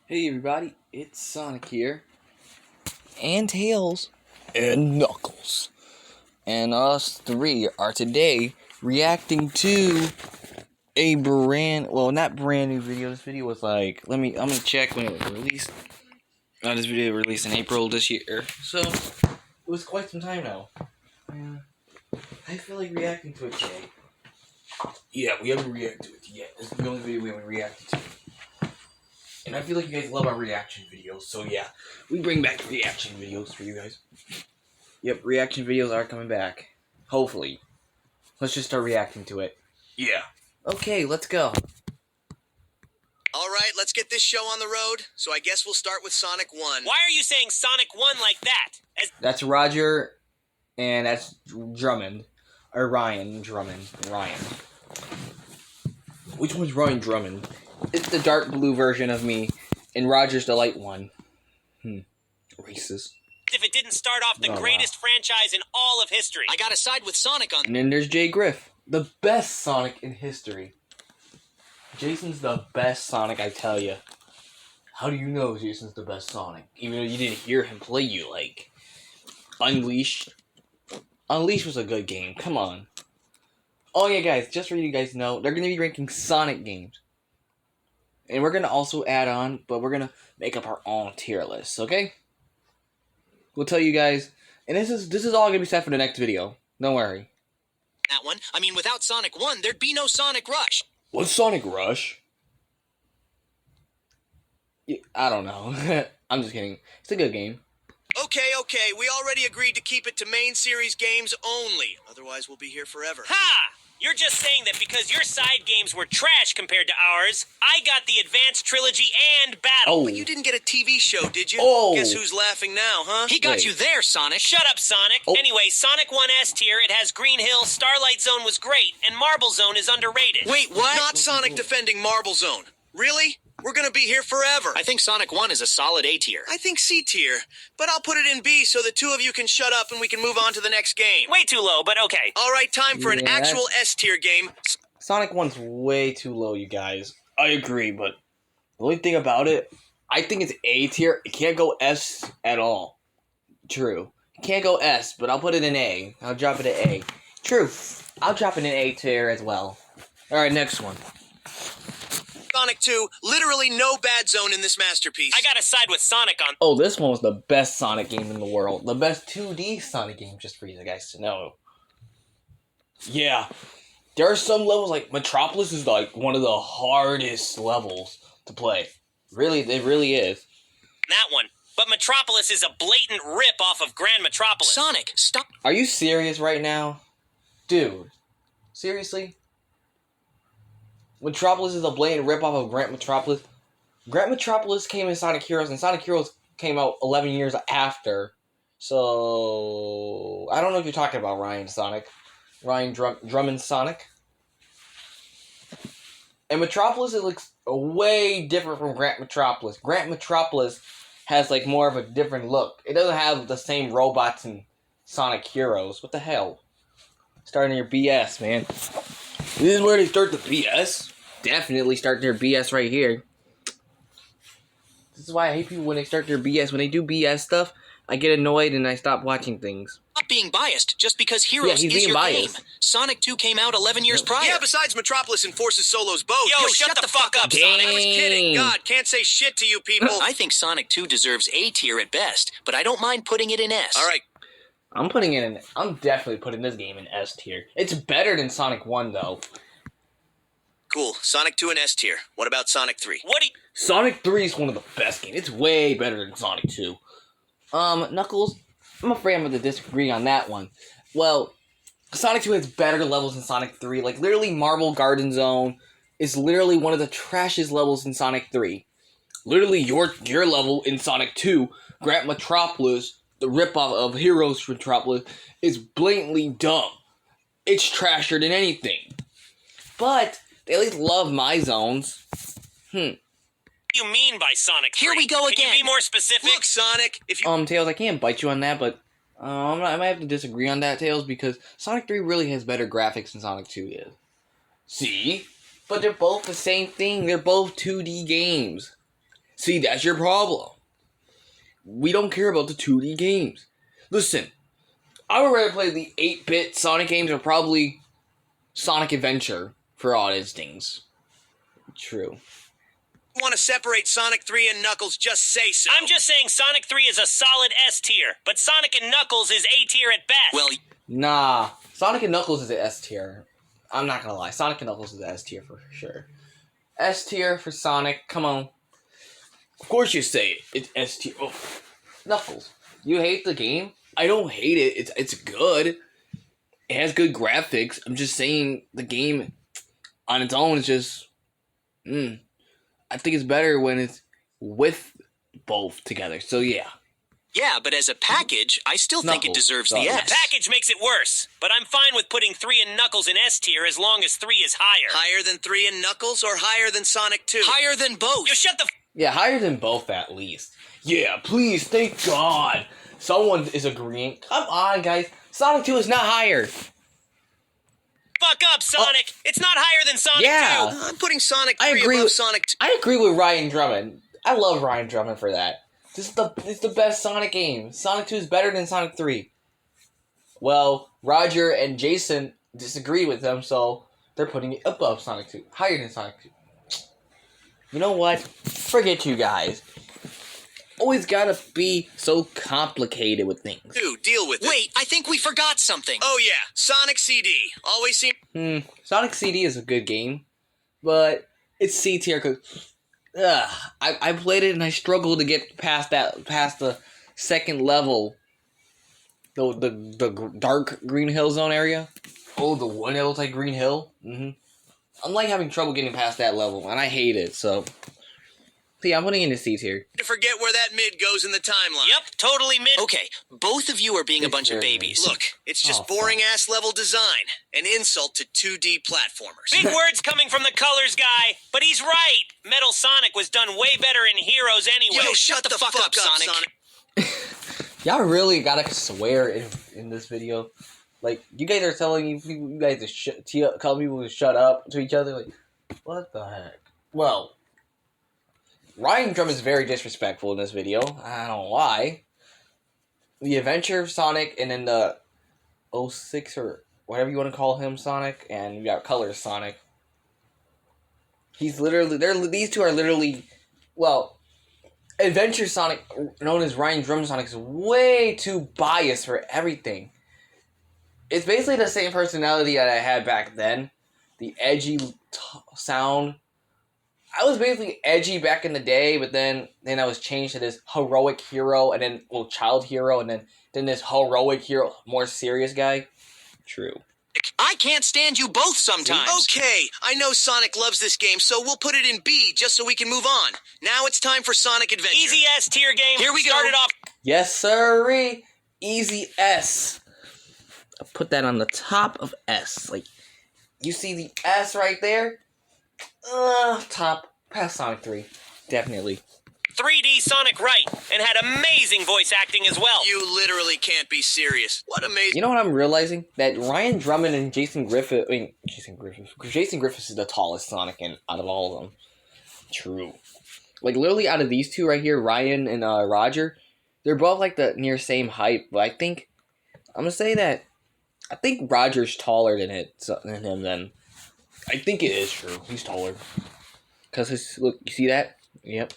Hey everybody, it's Sonic here, and Tails, and Knuckles, and us three are today reacting to a not brand new video. This video was like, I'm gonna check when it was released. This video was released in April this year, so it was quite some time now. I feel like reacting to it today. Yeah, we haven't reacted to it yet. This is the only video we haven't reacted to. And I feel like you guys love our reaction videos, so yeah, we bring back reaction videos for you guys. Yep, reaction videos are coming back. Hopefully. Let's just start reacting to it. Yeah. Okay, let's go. Alright, let's get this show on the road, so I guess we'll start with Sonic 1. Why are you saying Sonic 1 like that? That's Roger, and that's Drummond. Or Ryan Drummond. Ryan. Which one's Ryan Drummond? It's the dark blue version of me, and Roger's the light one. Racist. If it didn't start off the greatest franchise in all of history. I gotta side with Sonic on... And then there's Jay Griff, the best Sonic in history. Jason's the best Sonic, I tell you. How do you know Jason's the best Sonic? Even though you didn't hear him play you, like... Unleashed. Unleashed was a good game, come on. Oh yeah, guys, just for you guys to know, they're going to be ranking Sonic games. And we're going to also add on, but we're going to make up our own tier list, okay? We'll tell you guys, and this is all going to be set for the next video. Don't worry. That one. I mean, without Sonic 1, there'd be no Sonic Rush. What's Sonic Rush? Yeah, I don't know. I'm just kidding. It's a good game. Okay, we already agreed to keep it to main series games only. Otherwise, we'll be here forever. Ha! You're just saying that because your side games were trash compared to ours, I got the Advanced Trilogy and Battle. Oh. But you didn't get a TV show, did you? Oh. Guess who's laughing now, huh? He got Wait. you there, Sonic. Shut up, Sonic. Oh. Anyway, Sonic 1 S tier, it has Green Hill, Starlight Zone was great, and Marble Zone is underrated. Wait, what? Not Sonic defending Marble Zone. Really? We're gonna be here forever. I think Sonic 1 is a solid A tier. I think C tier, but I'll put it in B so the two of you can shut up and we can move on to the next game. Way too low, but okay. All right, time for an Yeah. actual S tier game. Sonic 1's way too low, you guys. I agree, but the only thing about it, I think it's A tier. It can't go S at all. True. It can't go S, but I'll put it in A. I'll drop it at A. True. I'll drop it in A tier as well. Alright, next one. Sonic 2, literally no bad zone in this masterpiece. I gotta side with Sonic on... Oh, this one was the best Sonic game in the world. The best 2D Sonic game, just for you guys to know. Yeah. There are some levels, like, Metropolis is, like, one of the hardest levels to play. Really, it really is. that one. But Metropolis is a blatant rip off of Grand Metropolis. Sonic, stop. Are you serious right now? Dude. Seriously? Metropolis is a blatant ripoff of Grand Metropolis. Grand Metropolis came in Sonic Heroes, and Sonic Heroes came out 11 years after. So, I don't know if you're talking about Ryan Drummond Sonic. And Metropolis, it looks way different from Grand Metropolis. Grand Metropolis has, like, more of a different look. It doesn't have the same robots in Sonic Heroes. What the hell? Starting your BS, man. This is where they start the BS. Definitely start their BS right here. This is why I hate people when they start their BS. When they do BS stuff, I get annoyed and I stop watching things. Stop being biased just because Heroes he's is being your biased. game. Sonic 2 came out 11 years prior. Yeah, besides Metropolis enforces Solos both. Yo, shut the fuck up, Sonic. I was Dang. kidding. God, can't say shit to you people. I think Sonic 2 deserves A tier at best, but I don't mind putting it in S. All right. I'm definitely putting this game in S tier. It's better than Sonic 1, though. Cool. Sonic 2 in S tier. What about Sonic 3? What do you... Sonic 3 is one of the best games. It's way better than Sonic 2. Knuckles, I'm afraid I'm going to disagree on that one. Well, Sonic 2 has better levels than Sonic 3. Like, literally, Marble Garden Zone is literally one of the trashiest levels in Sonic 3. Literally, your level in Sonic 2, Grand Metropolis, the ripoff of Heroes Metropolis, is blatantly dumb. It's trashier than anything. But they at least love my zones. What do you mean by Sonic 3? Here we go again. Can you be more specific? Look, Sonic, if you... Tails, I can't bite you on that, but I might have to disagree on that, Tails, because Sonic 3 really has better graphics than Sonic 2 is. See? But they're both the same thing. They're both 2D games. See, that's your problem. We don't care about the 2D games. Listen, I would rather play the 8-bit Sonic games or probably Sonic Adventure for odd instincts. True. Want to separate Sonic 3 and Knuckles, just say so. I'm just saying Sonic 3 is a solid S tier, but Sonic and Knuckles is A tier at best. Well, Nah, Sonic and Knuckles is an S tier. I'm not gonna lie, Sonic and Knuckles is an S tier for sure. S tier for Sonic, come on. Of course you say it. It's S tier. Oh. Knuckles, you hate the game? I don't hate it. It's good. It has good graphics. I'm just saying the game on its own is just... I think it's better when it's with both together. So yeah. yeah, but as a package, I still think it Knuckles, deserves sorry. the The S. package makes it worse, but I'm fine with putting 3 and Knuckles in S tier as long as 3 is higher. Higher than 3 and Knuckles or higher than Sonic 2? Higher than both. You shut the Yeah, higher than both at least. Yeah, please, thank God. Someone is agreeing. Come on, guys. Sonic 2 is not higher. fuck up, Sonic! It's not higher than Sonic Yeah. 2! I'm putting Sonic I 3 agree above with- Sonic 2. I agree with Ryan Drummond. I love Ryan Drummond for that. This is the best Sonic game. Sonic 2 is better than Sonic 3. Well, Roger and Jason disagree with them, so they're putting it above Sonic 2. Higher than Sonic 2. You know what? Forget you guys. Always gotta be so complicated with things. Dude, deal with it. Wait, I think we forgot something. Oh yeah, Sonic CD. Always seem... Sonic CD is a good game, but it's C tier because I played it and I struggled to get past the second level, the dark Green Hill Zone area. Oh, the one that looks like Green Hill. I'm like having trouble getting past that level, and I hate it. So, see, I'm putting it in C tier. to forget where that mid goes in the timeline. Yep, totally mid. Okay, both of you are being a It's bunch of very babies. nice. Look, it's just Oh, boring-ass level design. An insult to 2D platformers. Big words coming from the colors guy, but he's right. Metal Sonic was done way better in Heroes anyway. Yo, shut the fuck up, Sonic. Y'all really gotta swear in this video. Like, you guys are telling you guys to tell people to shut up to each other. Like, what the heck? Well, Ryan Drum is very disrespectful in this video. I don't know why. The Adventure of Sonic and then the 06 or whatever you want to call him Sonic, and you got Color Sonic. He's literally, these two are literally, well, Adventure Sonic, known as Ryan Drum Sonic, is way too biased for everything. It's basically the same personality that I had back then. The edgy sound. I was basically edgy back in the day, but then I was changed to this heroic hero, and then, well, child hero, and then this heroic hero, more serious guy. True. I can't stand you both sometimes. Okay, I know Sonic loves this game, so we'll put it in B just so we can move on. Now it's time for Sonic Adventure. Easy S tier game. Here we go. Started off. Yes, sirree. Easy S. I'll put that on the top of S. Like, you see the S right there? Top. Past Sonic 3. Definitely. 3D Sonic right, and had amazing voice acting as well. You literally can't be serious. What amazing... You know what I'm realizing? That Ryan Drummond and Jason Griffith is the tallest Sonic out of all of them. True. Like, literally out of these two right here, Ryan and Roger, they're both like the near same height, but I think, I'm gonna say that, I think Roger's taller than him then. I think it is true. He's taller. Because, look, you see that? Yep.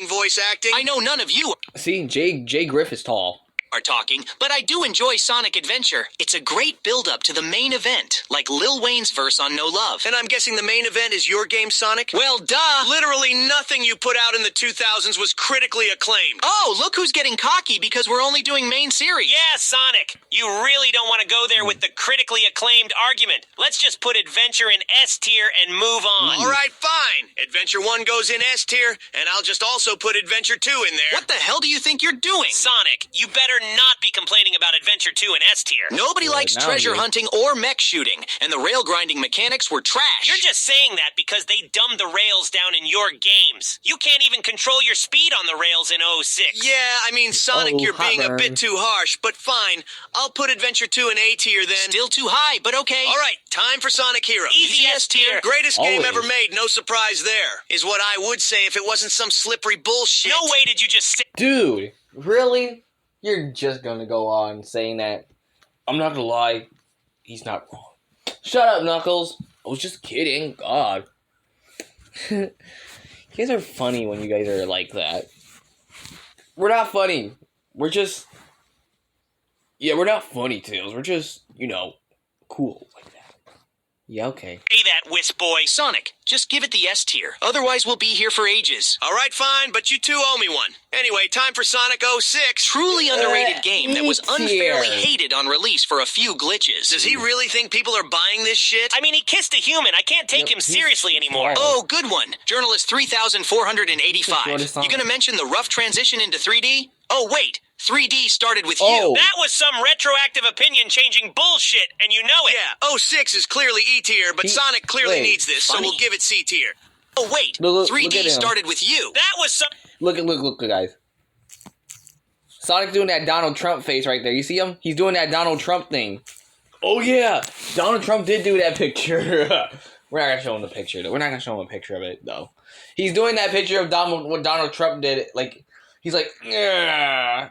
voice acting. I know none of you See, Jay Griff is tall. are talking, but I do enjoy Sonic Adventure. It's a great build-up to the main event, like Lil Wayne's verse on No Love. And I'm guessing the main event is your game, Sonic? Well, duh! Literally nothing you put out in the 2000s was critically acclaimed. Oh, look who's getting cocky because we're only doing main series. Yeah, Sonic. You really don't want to go there with the critically acclaimed argument. Let's just put Adventure in S tier and move on. All right, fine. Adventure 1 goes in S tier, and I'll just also put Adventure 2 in there. What the hell do you think you're doing? Sonic, you better cannot be complaining about Adventure 2 and S tier. Nobody likes now treasure you- hunting or mech shooting, and the rail grinding mechanics were trash. You're just saying that because they dumbed the rails down in your games. You can't even control your speed on the rails in 06. Yeah, I mean, Sonic, Oh, you're hot being a burn. bit too harsh, but fine. I'll put Adventure 2 in A tier then. Still too high, but okay. All right, time for Sonic Heroes. Easy S tier. Greatest game Always. ever made, no surprise there. Is what I would say if it wasn't some slippery bullshit. No way did you just say. Dude, really? You're just gonna go on saying that? I'm not gonna lie, he's not wrong. Shut up, Knuckles. I was just kidding. God. You guys are funny when you guys are like that. We're not funny. We're just... Yeah, we're not funny, Tails. We're just, cool like that. Yeah, okay. Say that, Wisp Boy. Sonic, just give it the S tier. Otherwise, we'll be here for ages. All right, fine, but you two owe me one. Anyway, time for Sonic 06. Truly underrated game that was E unfairly tier. hated on release for a few glitches. Does he really think people are buying this shit? I mean, he kissed a human. I can't take Yep, him he's seriously anymore. small. Oh, good one. Journalist 3485. Shortest song. You gonna mention the rough transition into 3D? Oh, wait. 3D started with Oh. you. That was some retroactive opinion-changing bullshit, and you know it. Yeah, 06 is clearly E tier, but He- Sonic clearly wait, needs this, so funny. we'll give it C tier. Oh, wait. Look 3D at him. started with you. That was some... Look, guys. Sonic's doing that Donald Trump face right there. You see him? He's doing that Donald Trump thing. Oh, yeah. Donald Trump did do that picture. We're not going to show him the picture. We're not going to show him a picture of it, though. He's doing that picture of what Donald Trump did. Like, he's like, yeah.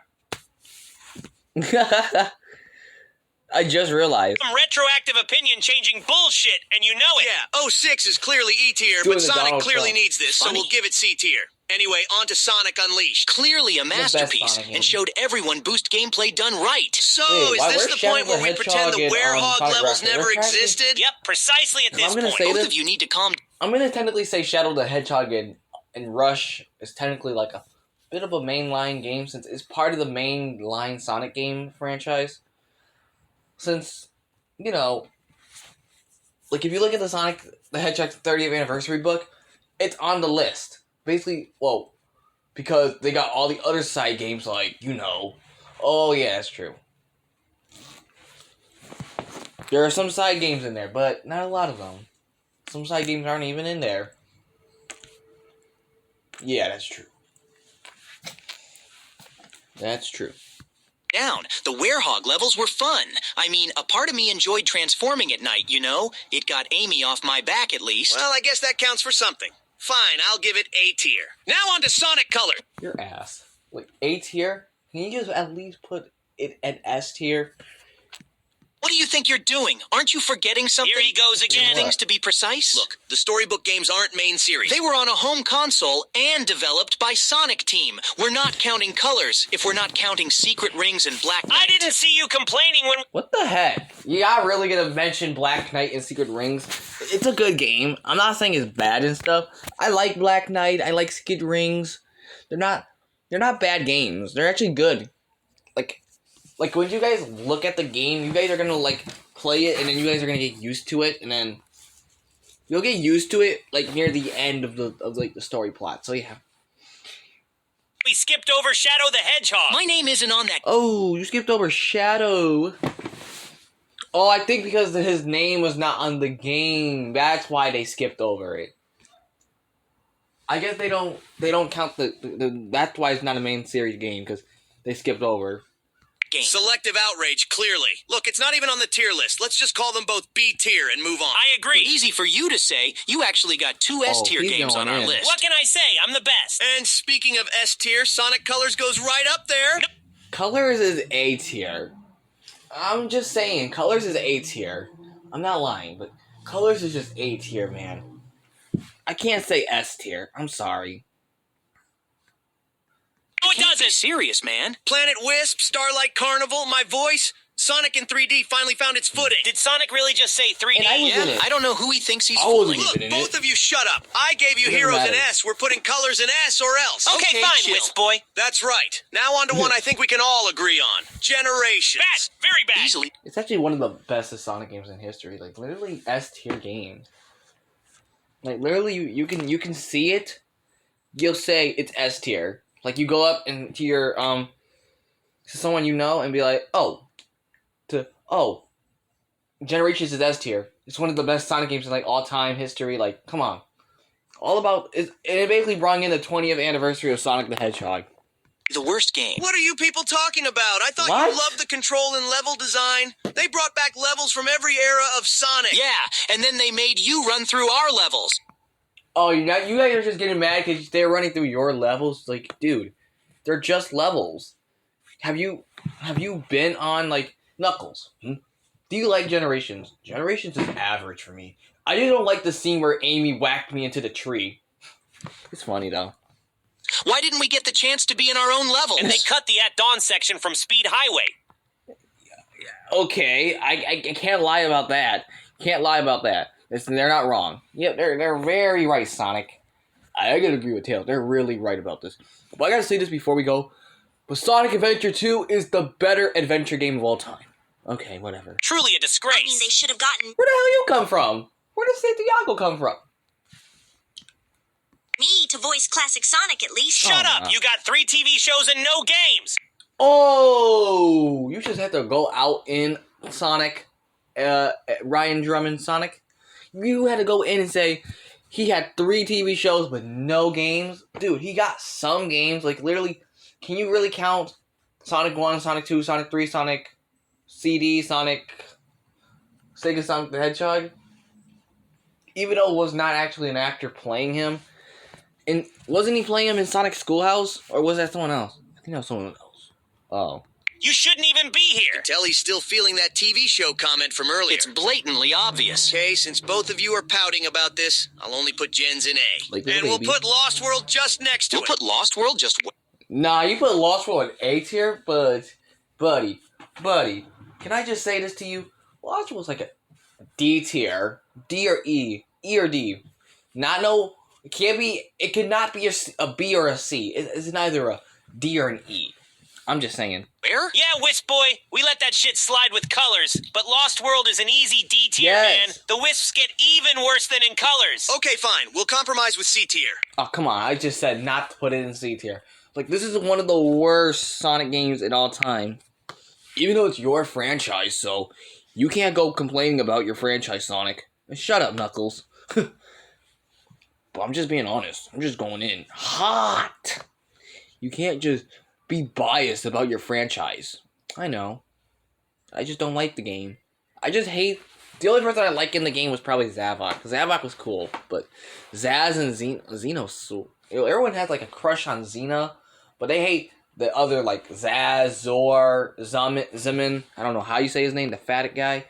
I just realized. some retroactive opinion-changing bullshit, and you know it. Yeah, 06 is clearly E tier, Doing but the Sonic Donald clearly Trump. needs this, so Funny. we'll give it C tier. Anyway, on to Sonic Unleashed. Clearly a best masterpiece, Sonic game. and showed everyone boost gameplay done right. So, Wait, is why- this where's the Shadow point where the we pretend the Hedgehog and, Werehog Sonic levels Raptor? never They're practically- existed? Yep, precisely at I'm this gonna point. say Both this. of you need to calm I'm going to technically say Shadow the Hedgehog and Rush is technically like a bit of a mainline game since it's part of the mainline Sonic game franchise. Since, like if you look at the Sonic the Hedgehog 30th anniversary book, it's on the list. Basically, because they got all the other side games like, oh yeah, that's true. There are some side games in there, but not a lot of them. Some side games aren't even in there. Yeah, that's true. That's true. down. The Werehog levels were fun. I mean, a part of me enjoyed transforming at night, It got Amy off my back, at least. Well, I guess that counts for something. Fine, I'll give it A tier. Now on to Sonic Color. Your ass. Like, A tier? Can you just at least put it at S tier? What do you think you're doing? Aren't you forgetting something? Here he goes again. Two things to be precise. Look, the storybook games aren't main series. They were on a home console and developed by Sonic Team. We're not counting colors if we're not counting Secret Rings and Black Knight. I didn't see you complaining when... What the heck? You not really gonna mention Black Knight and Secret Rings? It's a good game. I'm not saying it's bad and stuff. I like Black Knight. I like Secret Rings. They're not bad games. They're actually good. Like when you guys look at the game, you guys are gonna play it, and then you guys are gonna get used to it, and then you'll get used to it near the end of the story plot. So yeah. we skipped over Shadow the Hedgehog. My name isn't on that. Oh, you skipped over Shadow. Oh, I think because his name was not on the game. That's why they skipped over it. I guess they don't count the that's why it's not a main series game, because they skipped over. Game. Selective outrage, clearly. Look, it's not even on the tier list. Let's just call them both B tier and move on. I agree. Easy for you to say. You actually got two S tier he's games on going our in. list. What can I say? I'm the best. And speaking of S tier, Sonic Colors goes right up there. Colors is A tier. I'm just saying, Colors is A tier. I'm not lying, but Colors is just A tier, man. I can't say S tier. I'm sorry. No, it Can't be doesn't. serious, man. Planet Wisp, Starlight Carnival, my voice. Sonic in 3D finally found its footing. Did Sonic really just say 3D? And I was in it. I don't know who he thinks he's I wasn't fooling. Look, even in both it. of you shut up. I gave you It doesn't Heroes in matter. S. We're putting Colors in S or else. Okay, fine, chill. Wisp Boy. That's right. Now on to one I think we can all agree on. Generations. Bad. Very bad. Easily. It's actually one of the best Sonic games in history. Literally S tier game. Literally, you can see it. You'll say it's S tier. You go up into your to someone you know and be like, Generations is S tier. It's one of the best Sonic games in like all time history. Like, come on. All about it basically brought in the 20th anniversary of Sonic the Hedgehog. The worst game. What are you people talking about? I thought What? you loved the control and level design. They brought back levels from every era of Sonic. Yeah, and then they made you run through our levels. Oh, you guys are just getting mad because they're running through your levels? Like, dude, they're just levels. Have you been on, like, Knuckles? Do you like Generations? Generations is average for me. I just don't like the scene where Amy whacked me into the tree. It's funny, though. Why didn't we get the chance to be in our own levels? And they cut the At Dawn section from Speed Highway. Okay, I can't lie about that. Can't lie about that. They're not wrong. Yeah, they're very right, Sonic. I gotta agree with Tails. They're really right about this. But I gotta say this before we go. But Sonic Adventure 2 is the better adventure game of all time. Okay, whatever. Truly a disgrace. I mean, they should have gotten Where the hell you come from? Where does Santiago come from? me to voice classic Sonic at least. Shut Oh, up! no. You got 3 TV shows and no games! Oh, you just have to go out in Sonic, Ryan Drummond Sonic. You had to go in and say he had 3 TV shows but no games. Dude, he got some games. Like, literally, can you really count Sonic 1, Sonic 2, Sonic 3, Sonic CD, Sonic Sega Sonic the Hedgehog? Even though it was not actually an actor playing him. And wasn't he playing him in Sonic Schoolhouse? Or was that someone else? I think that was someone else. Oh. You shouldn't even be here! Tell he's still feeling that TV show comment from earlier. It's blatantly obvious. Okay, since both of you are pouting about this, I'll only put Gens in A. Like and little we'll baby. put Lost World just next to We'll it. put Lost World just... Nah, you put Lost World in A tier, but... Buddy, can I just say this to you? Lost World's like a D tier. D or E. E or D. It cannot be a B or a C. It's neither a D or an E. I'm just saying. Where? Yeah, Wisp Boy, we let that shit slide with colors, but Lost World is an easy D tier, Yes. man. The Wisps get even worse than in colors. Okay, fine. We'll compromise with C tier. Oh, come on. I just said not to put it in C tier. Like, this is one of the worst Sonic games in all time. Even though it's your franchise, so you can't go complaining about your franchise, Sonic. Shut up, Knuckles. But I'm just being honest. I'm just going in hot. You can't just be biased about your franchise. I know. I just don't like the game. I just hate... The only person I like in the game was probably Zavok. Zavok was cool, but Zaz and Xeno's so... Everyone has like a crush on Xena, but they hate the other like Zaz, Zor, Zemin. I don't know how you say his name, the fat guy,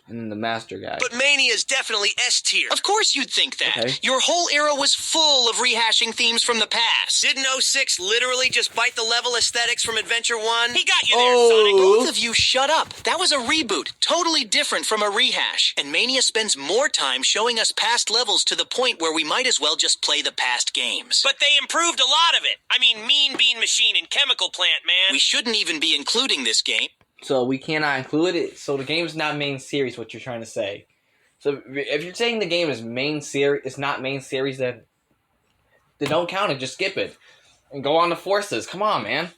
and then the master guy. But Mania is definitely S tier. Of course you'd think that. Okay. Your whole era was full of rehashing themes from the past. Didn't 06 literally just bite the level aesthetics from Adventure 1? He got you there, Oh. Sonic. Both of you shut up. That was a reboot, totally different from a rehash. And Mania spends more time showing us past levels to the point where we might as well just play the past games. But they improved a lot of it. I mean, Mean Bean Machine and Chemical Plant, man. We shouldn't even be including this game. So we cannot include it. So the game's not main series. What you're trying to say? So if you're saying the game is main series, it's not main series, then don't count it. Just skip it and go on to Forces. Come on, man.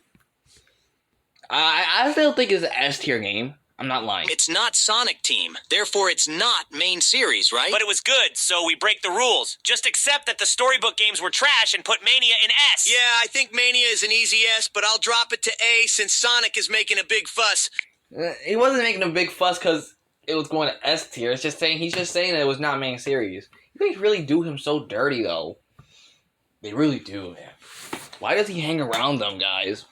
I still think it's an S tier game. I'm not lying. It's not Sonic Team, therefore it's not main series, right? But it was good, so we break the rules. Just accept that the storybook games were trash and put Mania in S. Yeah, I think Mania is an easy S, but I'll drop it to A since Sonic is making a big fuss. He wasn't making a big fuss because it was going to S tier. He's just saying that it was not main series. They really do him so dirty, though. They really do, man. Why does he hang around them, guys?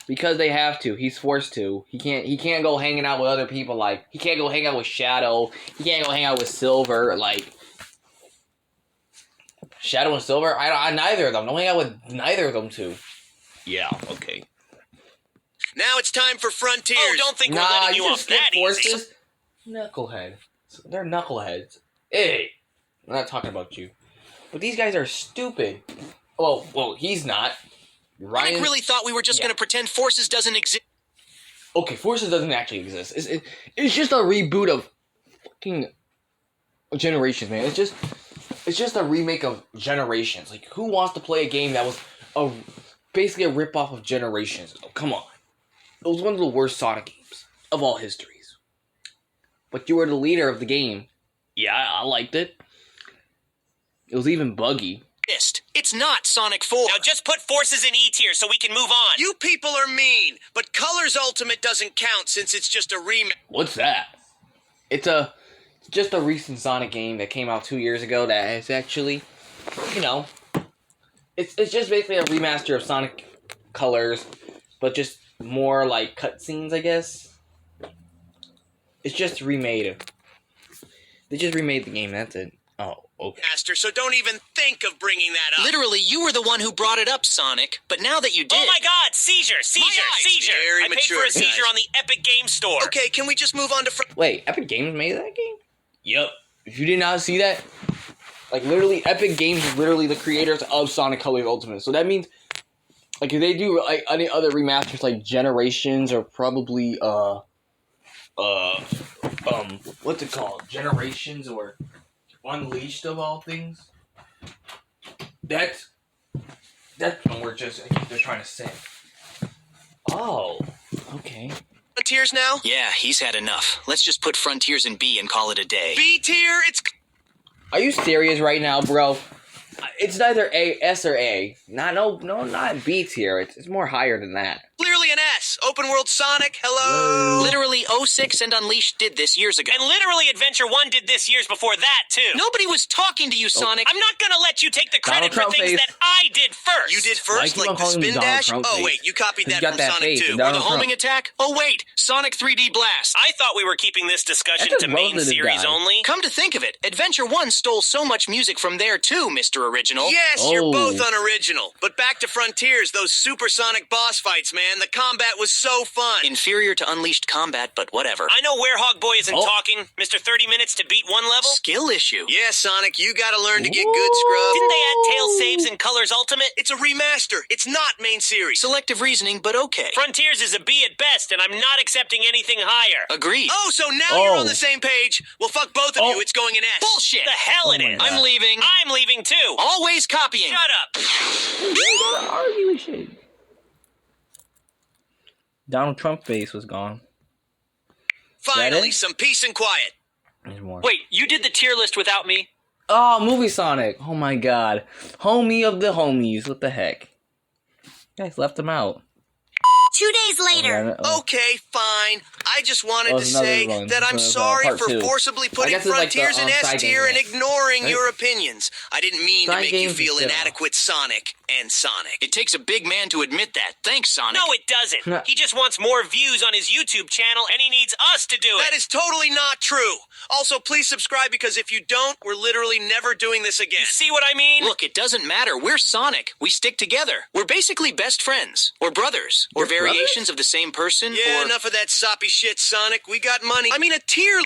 Because they have to. He's forced to. He can't go hanging out with other people. Like, he can't go hang out with Shadow. He can't go hang out with Silver. Like, Shadow and Silver. I neither of them. Don't hang out with neither of them two. Yeah. Okay. Now it's time for Frontiers. Oh, don't think we're Nah, letting you you just off skip that easy. Forces. Knucklehead. They're knuckleheads. Hey, I'm not talking about you. But these guys are stupid. Well, he's not. Ryan. Nick really thought we were just Yeah. going to pretend Forces doesn't exist. Okay, Forces doesn't actually exist. It's just a reboot of fucking Generations, man. It's just a remake of Generations. Like, who wants to play a game that was basically a ripoff of Generations? Oh, come on. was one of the worst Sonic games of all histories. But you were the leader of the game. Yeah, I liked it. It was even buggy. It's not Sonic 4. Now just put Forces in E tier so we can move on. You people are mean, but Colors Ultimate doesn't count since it's just a remake. What's that? It's just a recent Sonic game that came out 2 years ago that is actually, you know, it's just basically a remaster of Sonic Colors, but just more like cutscenes, I guess. It's just remade. They just remade the game, that's it. Oh, okay. Master, so don't even think of bringing that up. Literally, you were the one who brought it up, Sonic. But now that you did... Oh my god, seizure! Very I paid for mature, a seizure guys. on the Epic Game Store. Okay, can we just move on to... Wait, Epic Games made that game? Yep. If you did not see that, like literally, Epic Games is literally the creators of Sonic Colors Ultimate. So that means, like, if they do like any other remasters, like Generations or probably what's it called? Generations or Unleashed of all things. That's what we're just they're trying to say. Oh, okay. Frontiers now? Yeah, he's had enough. Let's just put Frontiers in B and call it a day. B tier, it's... Are you serious right now, bro? It's neither S or A. Not B tier. It's more higher than that. clearly an S. Open World Sonic, hello? Literally 06 and Unleashed did this years ago. And literally Adventure 1 did this years before that, too. Nobody was talking to you, Sonic. I'm not gonna let you take the credit Donald for Trump things face. that I did first. You did Why first, keep on like the calling him spin Donald dash? Trump Oh, face? wait, you copied He's that got from that Sonic face, 2. and Or the Donald homing Trump. attack? Oh, wait. Sonic 3D Blast. I thought we were keeping this discussion That's to just main roasted this series guy. only. Come to think of it, Adventure 1 stole so much music from there, too, Mr. Original. Yes, you're Oh. both unoriginal. But back to Frontiers, those supersonic boss fights, man. The combat was so fun. Inferior to Unleashed combat, but whatever. I know Werehog Boy isn't Oh. talking. Mr. 30 minutes to beat one level? Skill issue. Yeah, Sonic, you gotta learn to get good, scrub. Didn't they add tail saves in Colors Ultimate? It's a remaster. It's not main series. Selective reasoning, but okay. Frontiers is a B at best, and I'm not accepting anything higher. Agreed. Oh, so now you're Oh. on the same page? Well, fuck both of Oh. you. It's going in S. Bullshit. The hell it Oh my is. God. I'm leaving. I'm leaving too. Always copying. Shut up. Argue with shit. Donald Trump face was gone. Finally, it? some peace and quiet. There's more. Wait, you did the tier list without me? Oh, Movie Sonic. Oh my god. Homie of the homies. What the heck? You guys left him out. 2 days later. Okay, fine. I just wanted Oh, to it's another say one. that I'm It's, sorry part for two. forcibly putting guess it's like the, Frontiers in S side tier game, and ignoring right? your opinions. I didn't mean to Side make you games feel is still- inadequate, Sonic and Sonic. It takes a big man to admit that. Thanks, Sonic. No, it doesn't. He just wants more views on his YouTube channel, and he needs us to do it. That is totally not true. Also, please subscribe because if you don't, we're literally never doing this again. You see what I mean? Look, it doesn't matter. We're Sonic. We stick together. We're basically best friends. Or brothers. Or You're variations of the same person. Yeah, or... enough of that soppy shit, Sonic. We got money. I mean, a tier.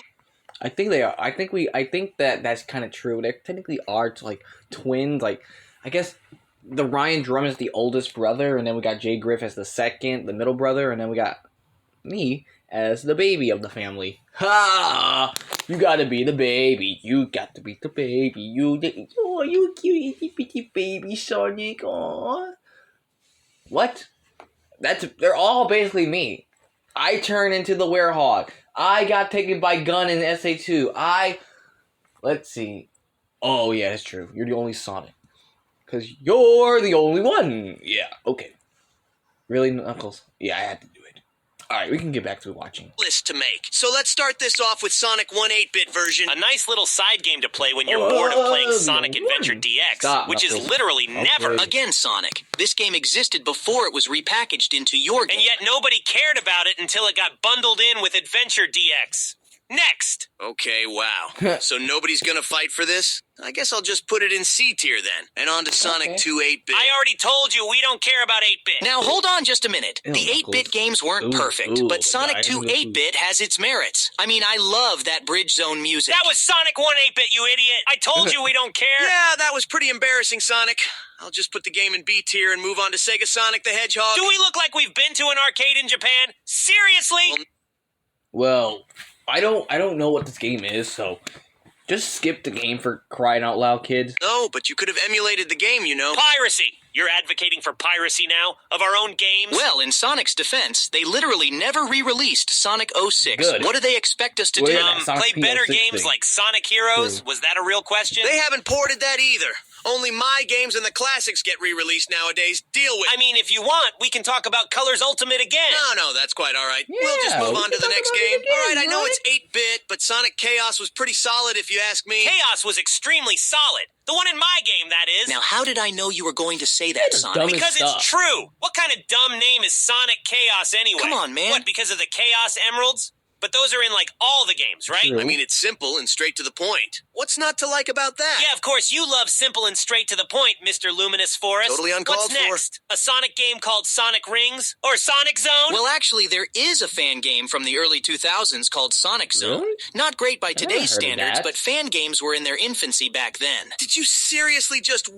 I think they are. I think that that's kind of true. They technically are like twins. Like, I guess the Ryan Drum is the oldest brother, and then we got Jay Griff as the second, the middle brother, and then we got me as the baby of the family. Ha! You gotta be the baby. You got to be the baby. You cute itty bitty baby Sonic. Aww. What? They're all basically me. I turn into the Werehog. I got taken by Gun in SA2. Let's see. Oh, yeah, that's true. You're the only Sonic. Because you're the only one. Yeah, okay. Really, Knuckles? Yeah, I had to do it. Alright, we can get back to watching. List to make. So let's start this off with Sonic 1 8-bit version. A nice little side game to play when you're bored of playing Sonic Adventure DX, Stop, which is Knuckles. literally never. Okay. Again, Sonic. This game existed before it was repackaged into your game. And yet nobody cared about it until it got bundled in with Adventure DX. Next! Okay, wow. So nobody's gonna fight for this? I guess I'll just put it in C tier then. And on to Sonic Okay. 2 8-bit. I already told you we don't care about 8-bit. Now, hold on just a minute. Ew, The Knuckles. 8-bit games weren't Ooh, perfect, ooh, but Sonic I 2 am the 8-bit has its merits. I mean, I love that Bridge Zone music. That was Sonic 1 8-bit, you idiot! I told you we don't care! Yeah, that was pretty embarrassing, Sonic. I'll just put the game in B tier and move on to Sega Sonic the Hedgehog. Do we look like we've been to an arcade in Japan? Seriously? Well, I don't know what this game is, so just skip the game for crying out loud, kids. No, but you could have emulated the game, you know. Piracy! You're advocating for piracy now of our own games? Well, in Sonic's defense, they literally never re-released Sonic 06. Good. What do they expect us to Well, do? yeah, Sonic play better P06 games thing. like Sonic Heroes? True. Was that a real question? They haven't ported that either. Only my games and the classics get re-released nowadays. Deal with it. I mean, if you want, we can talk about Colors Ultimate again. No, that's quite all right. we'll just Yeah, move we on can to the talk next about it game. again, All right, I know right? it's 8-bit, but Sonic Chaos was pretty solid if you ask me. Chaos was extremely solid. The one in my game, that is. Now, how did I know you were going to say that, Sonic? dumb because stuff. it's true. What kind of dumb name is Sonic Chaos anyway? Come on, man. What, because of the Chaos Emeralds? But those are in, like, all the games, right? True. I mean, it's simple and straight to the point. What's not to like about that? Yeah, of course, you love simple and straight to the point, Mr. Luminous Forest. Totally uncalled What's for. next? A Sonic game called Sonic Rings? Or Sonic Zone? Well, actually, there is a fan game from the early 2000s called Sonic Zone. Really? Not great by never today's heard of standards, that. but fan games were in their infancy back then. Did you seriously just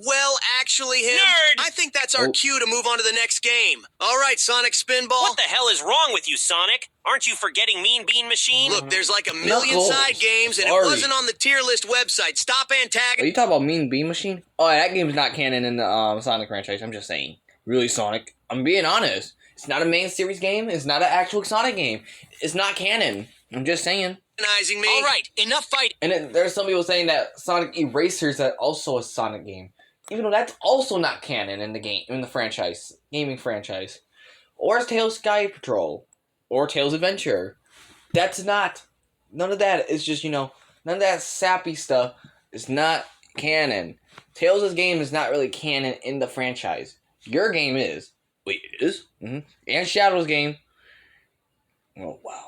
actually him? Nerd! I think that's our Oh. cue to move on to the next game. All right, Sonic Spinball. What the hell is wrong with you, Sonic? Aren't you forgetting Mean Bean Machine? Look, there's like a million Knuckles. side games, and Sorry. it wasn't on the tier list website. Stop Are antagonizing. you talking about Mean Bean Machine? Oh, that game's not canon in the Sonic franchise. I'm just saying. Really, Sonic. I'm being honest. It's not a main series game. It's not an actual Sonic game. It's not canon. I'm just saying. Me. All right, enough fight. And then there's some people saying that Sonic Erasers is also a Sonic game, even though that's also not canon in the game, in the franchise, gaming franchise. Or it's Tails Sky Patrol, or Tails Adventure. That's not. None of that is just none of that sappy stuff is not canon. Tails' game is not really canon in the franchise. Your game is. Wait, it is? Mm-hmm. And Shadow's game. Oh wow.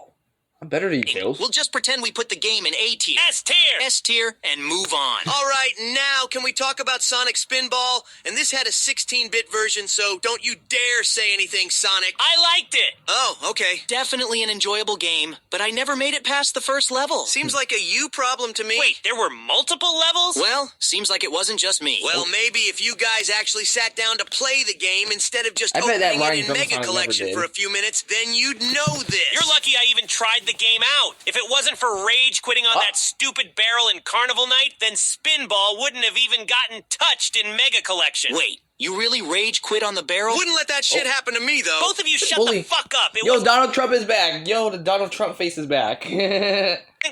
I'm better than you, Tails. We'll just pretend we put the game in A tier. S tier! S tier and move on. All right, now can we talk about Sonic Spinball? And this had a 16-bit version, so don't you dare say anything, Sonic. I liked it! Oh, okay. Definitely an enjoyable game, but I never made it past the first level. Seems like a you problem to me. Wait, there were multiple levels? Well, seems like it wasn't just me. Well, maybe if you guys actually sat down to play the game instead of just I bet that opening Ryan it in Drum Mega Sonic Collection never for did. a few minutes, then you'd know this. You're lucky I even tried the game out. If it wasn't for rage quitting on that stupid barrel in Carnival Night, then Spinball wouldn't have even gotten touched in Mega Collection. Wait, you really rage quit on the barrel? Wouldn't let that shit happen to me, though. Both of you shut Bully. the fuck up. It Yo, wasn't Donald Trump is back. Yo, the Donald Trump face is back.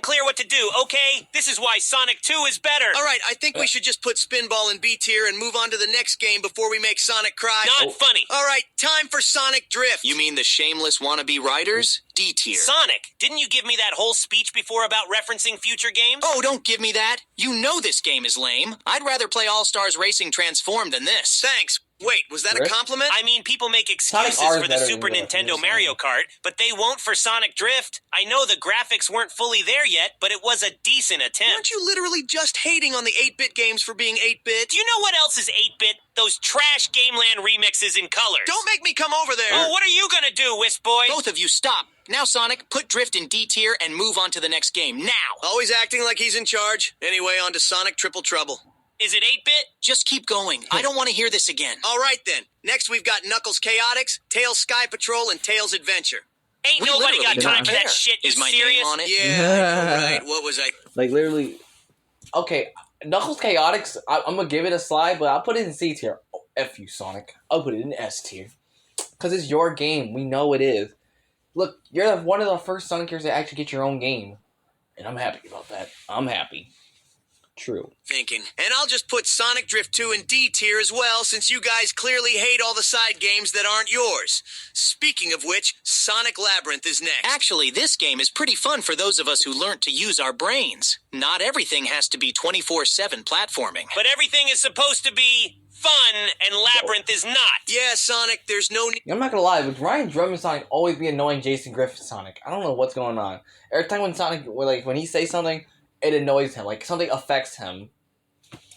clear what to do, okay? This is why Sonic 2 is better. All right, I think we should just put Spinball in B tier and move on to the next game before we make Sonic cry. Not funny. All right, time for Sonic Drift. You mean the shameless wannabe riders? D tier. Sonic, didn't you give me that whole speech before about referencing future games? Oh, don't give me that. You know this game is lame. I'd rather play All-Stars Racing Transformed than this. Thanks. Wait, was that a Drift? compliment? I mean, people make Sonic excuses R is for the better Super than the Nintendo Sonic. Mario Kart, but they won't for Sonic Drift. I know the graphics weren't fully there yet, but it was a decent attempt. Aren't you literally just hating on the 8-bit games for being 8-bit? Do you know what else is 8-bit? Those trash Gameland remixes in colors. Don't make me come over there. Oh, what are you gonna do, Wisp Boy? Both of you stop. Now, Sonic, put Drift in D tier and move on to the next game. Now! Always acting like he's in charge. Anyway, on to Sonic Triple Trouble. Is it 8-bit? Just keep going. I don't want to hear this again. All right, then. Next, we've got Knuckles Chaotix, Tails Sky Patrol, and Tails Adventure. Ain't We nobody literally got don't time for that care. shit, you Is my serious? name on it? Yeah, right. What was I? Like, literally. Okay, Knuckles Chaotix, I'm gonna give it a slide, but I'll put it in C tier. Oh, F you, Sonic. I'll put it in S tier. Because it's your game. We know it is. Look, you're one of the first Sonicers to actually get your own game. And I'm happy about that. I'm happy. True. Thinking. And I'll just put Sonic Drift 2 in D tier as well, since you guys clearly hate all the side games that aren't yours. Speaking of which, Sonic Labyrinth is next. Actually, this game is pretty fun for those of us who learned to use our brains. Not everything has to be 24/7 platforming. But everything is supposed to be fun, and Labyrinth is not. Yeah, Sonic, there's no need. I'm not gonna lie, with Ryan Drum and Sonic always be annoying Jason Griffith Sonic. I don't know what's going on. Every time when Sonic, when he says something, it annoys him. Like, something affects him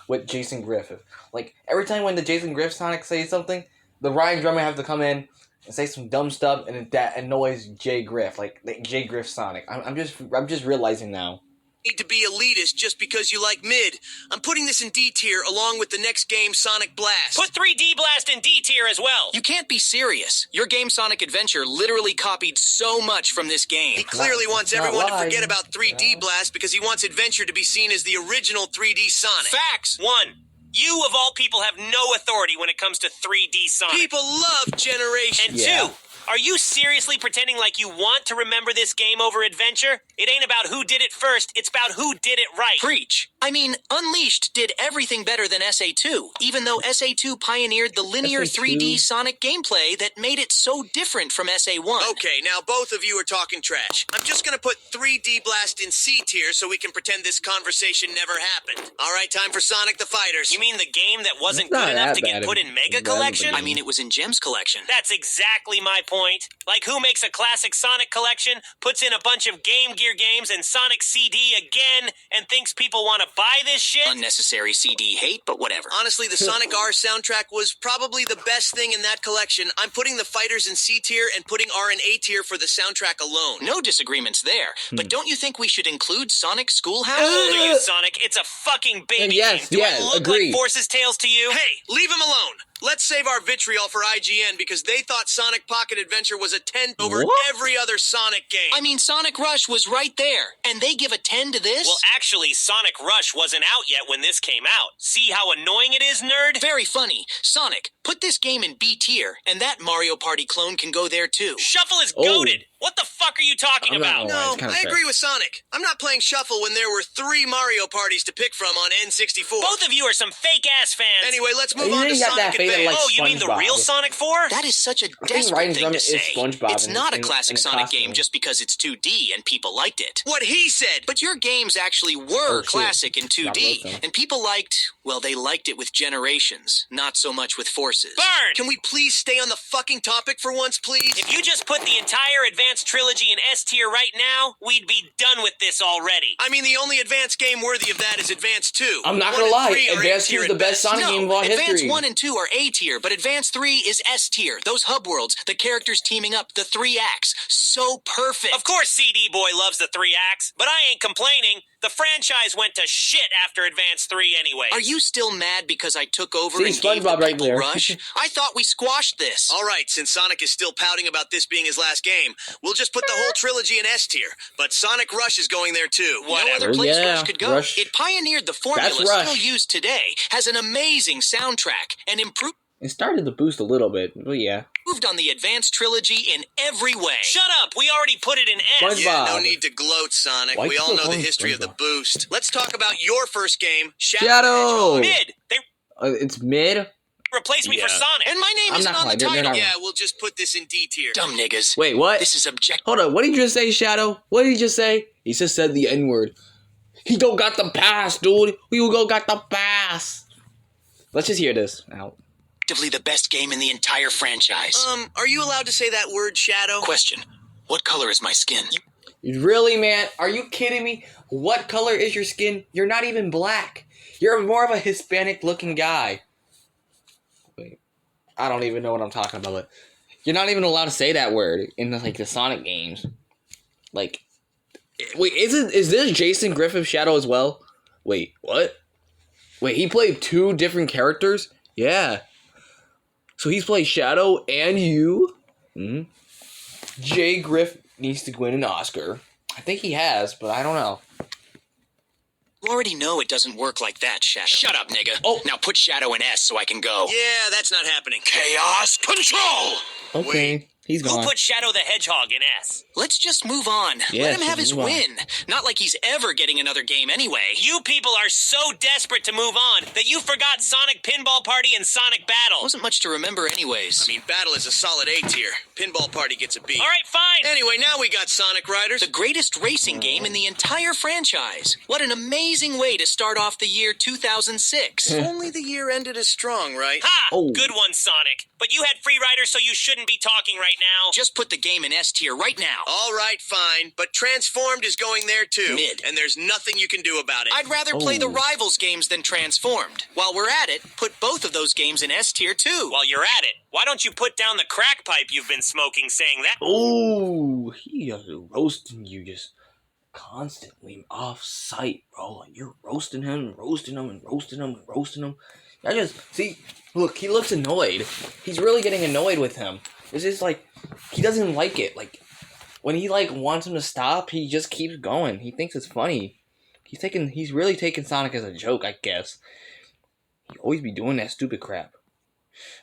with Jason Griffith. Like, every time when the Jason Griffith Sonic says something, the Ryan Drummer have to come in and say some dumb stuff, and that annoys Jay Griff. Like Jay Griff Sonic. I'm just realizing now. Need to be elitist just because you like mid. I'm putting this in D tier along with the next game, Sonic Blast. Put 3D Blast in D tier as well. You can't be serious. Your game Sonic Adventure literally copied so much from this game. He clearly wants not everyone to lying. forget about 3D Yeah. Blast because he wants Adventure to be seen as the original 3D Sonic. Facts! 1. You, of all people, have no authority when it comes to 3D Sonic. People love Generation. And Yeah. two, are you seriously pretending like you want to remember this game over Adventure? It ain't about who did it first, it's about who did it right. Preach. I mean, Unleashed did everything better than SA2, even though SA2 pioneered the linear SA2? 3D Sonic gameplay that made it so different from SA1. Okay, now both of you are talking trash. I'm just gonna put 3D Blast in C tier so we can pretend this conversation never happened. All right, time for Sonic the Fighters. You mean the game that wasn't It's not good enough that to get bad put of- in Mega bad of a Collection? game. I mean, it was in Gems Collection. That's exactly my point. Like, who makes a classic Sonic collection, puts in a bunch of Game Gear games and Sonic CD again, and thinks people want to buy this shit? Unnecessary CD hate, but whatever. Honestly, the Sonic R soundtrack was probably the best thing in that collection. I'm putting the Fighters in C tier and putting R in A tier for the soundtrack alone. No disagreements there. But don't you think we should include Sonic Schoolhouse? How old are you, Sonic? It's a fucking baby Yes, game. Do yes, I look agreed. like Forces Tales to you? Hey, leave him alone. Let's save our vitriol for IGN because they thought Sonic Pocket Adventure was a 10 over What? every other Sonic game. I mean, Sonic Rush was right there, and they give a 10 to this? Well, actually, Sonic Rush wasn't out yet when this came out. See how annoying it is, nerd? Very funny. Sonic, put this game in B tier, and that Mario Party clone can go there too. Shuffle is Oh. goated. What the fuck are you talking I'm not about? gonna lie. No, it's kinda I fair. agree with Sonic. I'm not playing Shuffle when there were 3 Mario parties to pick from on N64. Both of you are some fake-ass fans. Anyway, let's move You on to ain't got Sonic that faded, Advance. like, Oh, you mean the SpongeBob. real Sonic 4? That is such a think desperate Ryan's thing Run to is say. SpongeBob It's in- not a in- classic in a Sonic costume. game just because it's 2D and people liked it. What he said. But your games actually were Oh, shit. classic in 2D, Yeah, I wrote them. and people liked, well, they liked it with Generations, not so much with Forces. Burn! Can we please stay on the fucking topic for once, please? If you just put the entire Advanced Trilogy in S tier right now, we'd be done with this already. I mean, the only Advance game worthy of that is Advance 2. I'm not 1 gonna and lie, 3 are Advance 2 A-tier is the at best Sonic game of all Advance history. 1 and 2 are A tier, but Advance 3 is S tier. Those hub worlds, the characters teaming up, the 3 acts. So perfect. Of course CD Boy loves the 3 acts, but I ain't complaining. The franchise went to shit after Advance 3 anyway. Are you still mad because I took over See, and gave the SpongeBob right people there. Rush? I thought we squashed this. All right, since Sonic is still pouting about this being his last game, we'll just put the whole trilogy in S tier. But Sonic Rush is going there too. No other Oh, place yeah, Rush could go. Rush. It pioneered the formula That's Rush. still used today, has an amazing soundtrack, and improved It started to boost a little bit, but yeah. on the Advanced Trilogy in every way. Shut up! We already put it in S. SpongeBob. Yeah, no need to gloat, Sonic. Why We you all still know the calling history of the SpongeBob? boost. Let's talk about your first game, Shadow. Shadow! Mid. They It's mid? replaced me for Yeah. Sonic. And my name I'm isn't not on the gonna lie, they're title. not- Yeah, we'll just put this in D tier. Dumb niggas. Wait, what? This is objective. Hold on, what did you just say, Shadow? What did he just say? He just said the N-word. He don't got the pass, dude. We go got the pass. Let's just hear this out. The best game in the entire franchise. Are you allowed to say that word, Shadow? Question. What color is my skin? Really, man? Are you kidding me? What color is your skin? You're not even black. You're more of a Hispanic-looking guy. Wait, I don't even know what I'm talking about. But you're not even allowed to say that word in the Sonic games. Like, wait, is this Jason Griffith Shadow as well? Wait, what? Wait, he played 2 different characters? Yeah. So he's played Shadow and you? Hmm. Jay Griff needs to win an Oscar. I think he has, but I don't know. You already know it doesn't work like that, Shadow. Shut up, nigga. Oh. Now put Shadow in S so I can go. Yeah, that's not happening. Chaos Control! Okay, he's Who gone. put Shadow the Hedgehog in S? Let's just move on. Yeah, Let him have just his move on. win. Not like he's ever getting another game anyway. You people are so desperate to move on that you forgot Sonic Pinball Party and Sonic Battle. Wasn't much to remember anyways. I mean, Battle is a solid A tier. Pinball Party gets a B. All right, fine. Anyway, now we got Sonic Riders. The greatest racing game in the entire franchise. What an amazing way to start off the year 2006. Only the year ended as strong, right? Ha! Oh. Good one, Sonic. But you had Free Rider, so you shouldn't be talking right now. Just put the game in S tier right now. All right, fine. But Transformed is going there too. Mid. And there's nothing you can do about it. I'd rather play the Oh. Rivals games than Transformed. While we're at it, put both of those games in S tier too. While you're at it, why don't you put down the crack pipe you've been smoking saying that? Oh, he is roasting you just constantly off site, bro. Like, you're roasting him, and roasting him, and roasting him, and roasting him. I just see. Look, he looks annoyed. He's really getting annoyed with him. It's just like he doesn't like it. Like when he wants him to stop, he just keeps going. He thinks it's funny. He's really taking Sonic as a joke, I guess. He always be doing that stupid crap.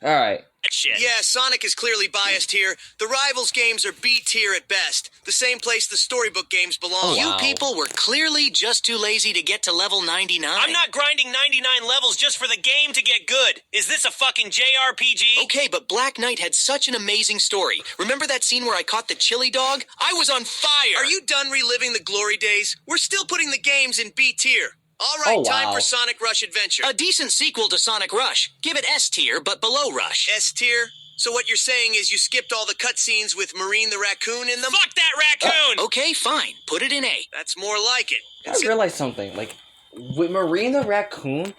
Alright. Shit. Yeah, Sonic is clearly biased here. The Rivals games are B tier at best. The same place the storybook games belong. Oh, wow. You people were clearly just too lazy to get to level 99. I'm not grinding 99 levels just for the game to get good. Is this a fucking JRPG? Okay, but Black Knight had such an amazing story. Remember that scene where I caught the chili dog? I was on fire! Are you done reliving the glory days? We're still putting the games in B tier. All right, Oh, time wow. for Sonic Rush Adventure. A decent sequel to Sonic Rush. Give it S tier, but below Rush. S tier? So what you're saying is you skipped all the cutscenes with Marine the Raccoon in them? Fuck that raccoon! Okay, fine. Put it in A. That's more like it. I realized something. Like, with Marine the Raccoon,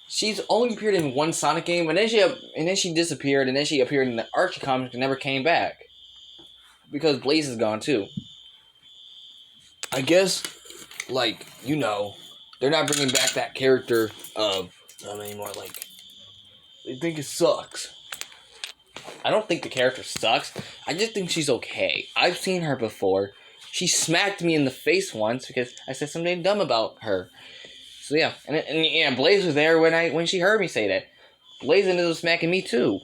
she's only appeared in one Sonic game, and then she disappeared, and then she appeared in the Archie comics and never came back. Because Blaze is gone, too. I guess, like, you know, they're not bringing back that character of them anymore. Like, they think it sucks. I don't think the character sucks. I just think she's okay. I've seen her before. She smacked me in the face once because I said something dumb about her. So yeah, and yeah, Blaze was there when she heard me say that. Blaze ended up smacking me too.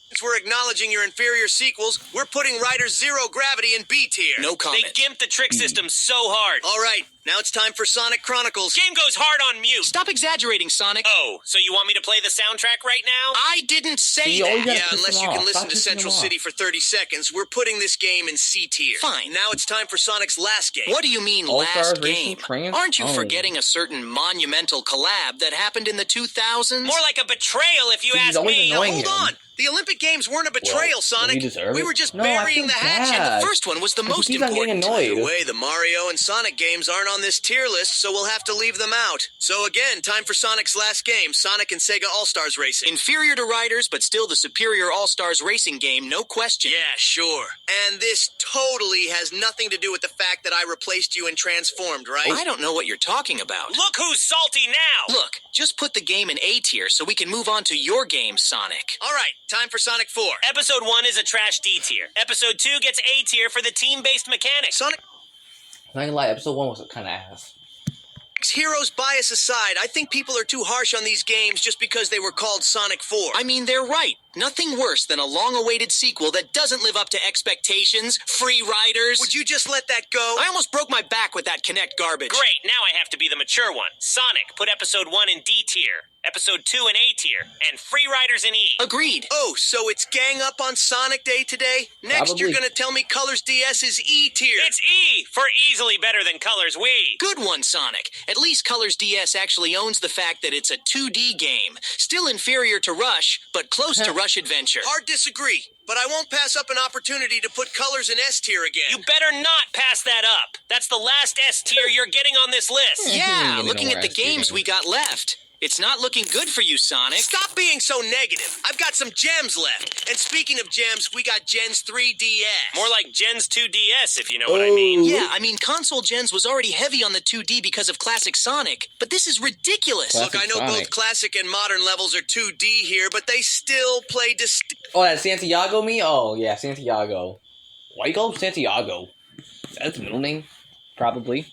Since we're acknowledging your inferior sequels, we're putting Riders Zero Gravity in B tier. No They comment. gimped the trick system so hard. All right, now it's time for Sonic Chronicles. Game goes hard on mute. Stop exaggerating, Sonic. Oh, so you want me to play the soundtrack right now? I didn't say You always that. gotta Yeah, piss unless them you can off. listen Stop to pissing Central them off. City for 30 seconds, we're putting this game in C tier. Fine. Now it's time for Sonic's last game. What do you mean All-Stars last Racing game? Trans- Aren't you Oh. forgetting a certain monumental collab that happened in the 2000s? More like a betrayal if you He's ask always me. annoying. Hold on! The Olympic Games weren't a betrayal, Well, Sonic. we deserve We it. were just No, I burying feel the hatchet. bad. The first one was the Because most he keeps on getting important. annoyed. By the way, the Mario and Sonic games aren't on this tier list, so we'll have to leave them out. So again, time for Sonic's last game, Sonic and Sega All-Stars Racing. Inferior to Riders, but still the superior All-Stars racing game, no question. Yeah, sure. And this totally has nothing to do with the fact that I replaced you and transformed, right? I don't know what you're talking about. Look who's salty now. Look, just put the game in A tier so we can move on to your game, Sonic. All right, time for Sonic 4. Episode 1 is a trash D tier. Episode 2 gets A tier for the team-based mechanics. Sonic's Not gonna lie, episode 1 was kind of ass. heroes bias aside, I think people are too harsh on these games just because they were called Sonic 4. I mean, they're right. Nothing worse than a long-awaited sequel that doesn't live up to expectations. Free riders. Would you just let that go? I almost broke my back with that Kinect garbage. Great, now I have to be the mature one. Sonic, put episode 1 in D tier, episode 2 in A tier, and Free Riders in E. Agreed. Oh, so it's gang up on Sonic Day today? Next, you're Probably. gonna tell me Colors DS is E tier. It's E for easily better than Colors Wii. Good one, Sonic. At least Colors DS actually owns the fact that it's a 2D game. Still inferior to Rush, but close to Rush Adventure. Hard disagree, but I won't pass up an opportunity to put Colors in S tier again. You better not pass that up. That's the last S tier you're getting on this list. Yeah, Getting looking nowhere at the else, games dude. we got left. It's not looking good for you, Sonic. Stop being so negative. I've got some gems left. And speaking of gems, we got Gens 3DS. More like Gens 2 DS, if you know what I mean. Yeah, I mean, console gens was already heavy on the 2D because of classic Sonic, but this is ridiculous. Classic Look, I know Sonic. both classic and modern levels are 2D here, but they still play Oh, that Santiago me? Oh, yeah, Santiago. Why you call him Santiago? That's a middle name? Probably.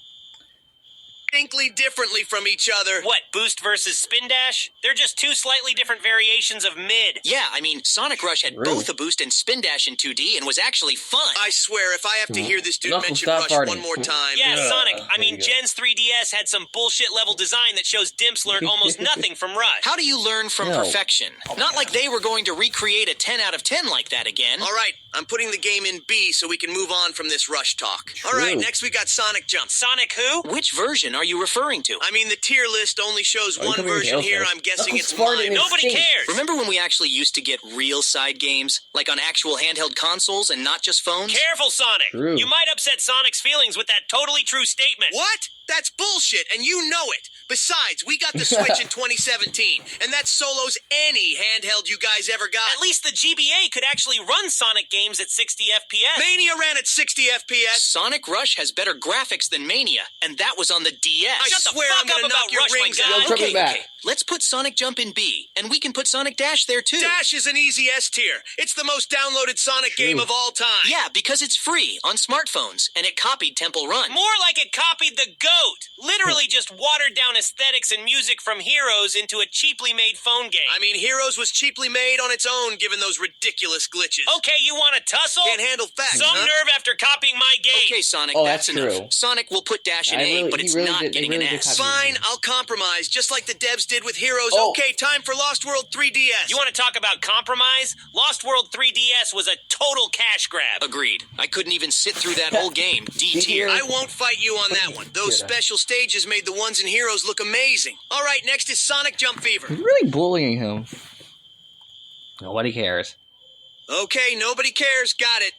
distinctly differently from each other. What, Boost versus Spin Dash? They're just two slightly different variations of mid. Yeah, I mean, Sonic Rush had True. both a boost and Spin Dash in 2D and was actually fun. I swear, if I have to hear this dude Knuckles, mention stop Rush farting. one more time. Yeah, Yeah, Sonic. I there mean, you go. Gens 3DS had some bullshit level design that shows Dimps learned almost nothing from Rush. How do you learn from No. perfection? Not like they were going to recreate a 10 out of 10 like that again. All right, I'm putting the game in B so we can move on from this Rush talk. All right, True. next we got Sonic Jump. Sonic who? Which version are you referring to? I mean, the tier list only shows Are you one coming with version Tails here. first? I'm guessing Knuckles it's farted mine. in his Nobody sink. cares. Remember when we actually used to get real side games, like on actual handheld consoles and not just phones? Careful, Sonic. True. You might upset Sonic's feelings with that totally true statement. What? That's bullshit, and you know it. Besides, we got the Switch in 2017, and that solos any handheld you guys ever got. At least the GBA could actually run Sonic games at 60 FPS. Mania ran at 60 FPS. Sonic Rush has better graphics than Mania, and that was on the DS. I Shut the swear fuck I'm gonna up knock about your Rush, my rings guy. out. Yo, triple Okay, back. okay. Let's put Sonic Jump in B, and we can put Sonic Dash there too. Dash is an easy S tier. It's the most downloaded Sonic game of all time. Yeah, because it's free on smartphones, and it copied Temple Run. More like it copied the GOAT. goat. Literally just watered down aesthetics and music from Heroes into a cheaply made phone game. I mean, Heroes was cheaply made on its own given those ridiculous glitches. Okay, you want to tussle? Can't handle facts, Some huh? nerve after copying my game. Okay, Sonic, Oh, that's that's enough. true. Sonic will put Dash in I A, really- but he it's really not did- they getting really an did S. copy Fine, I'll compromise, just like the devs did with Heroes. Oh. Okay, time for Lost World 3DS. You want to talk about compromise? Lost World 3DS was a total cash grab. Agreed. I couldn't even sit through that whole game. D tier. I won't fight you on that one. Those Yeah. special stages made the ones in Heroes look amazing. All right, next is Sonic Jump Fever. He's really bullying him. Nobody cares. Okay, nobody cares. Got it.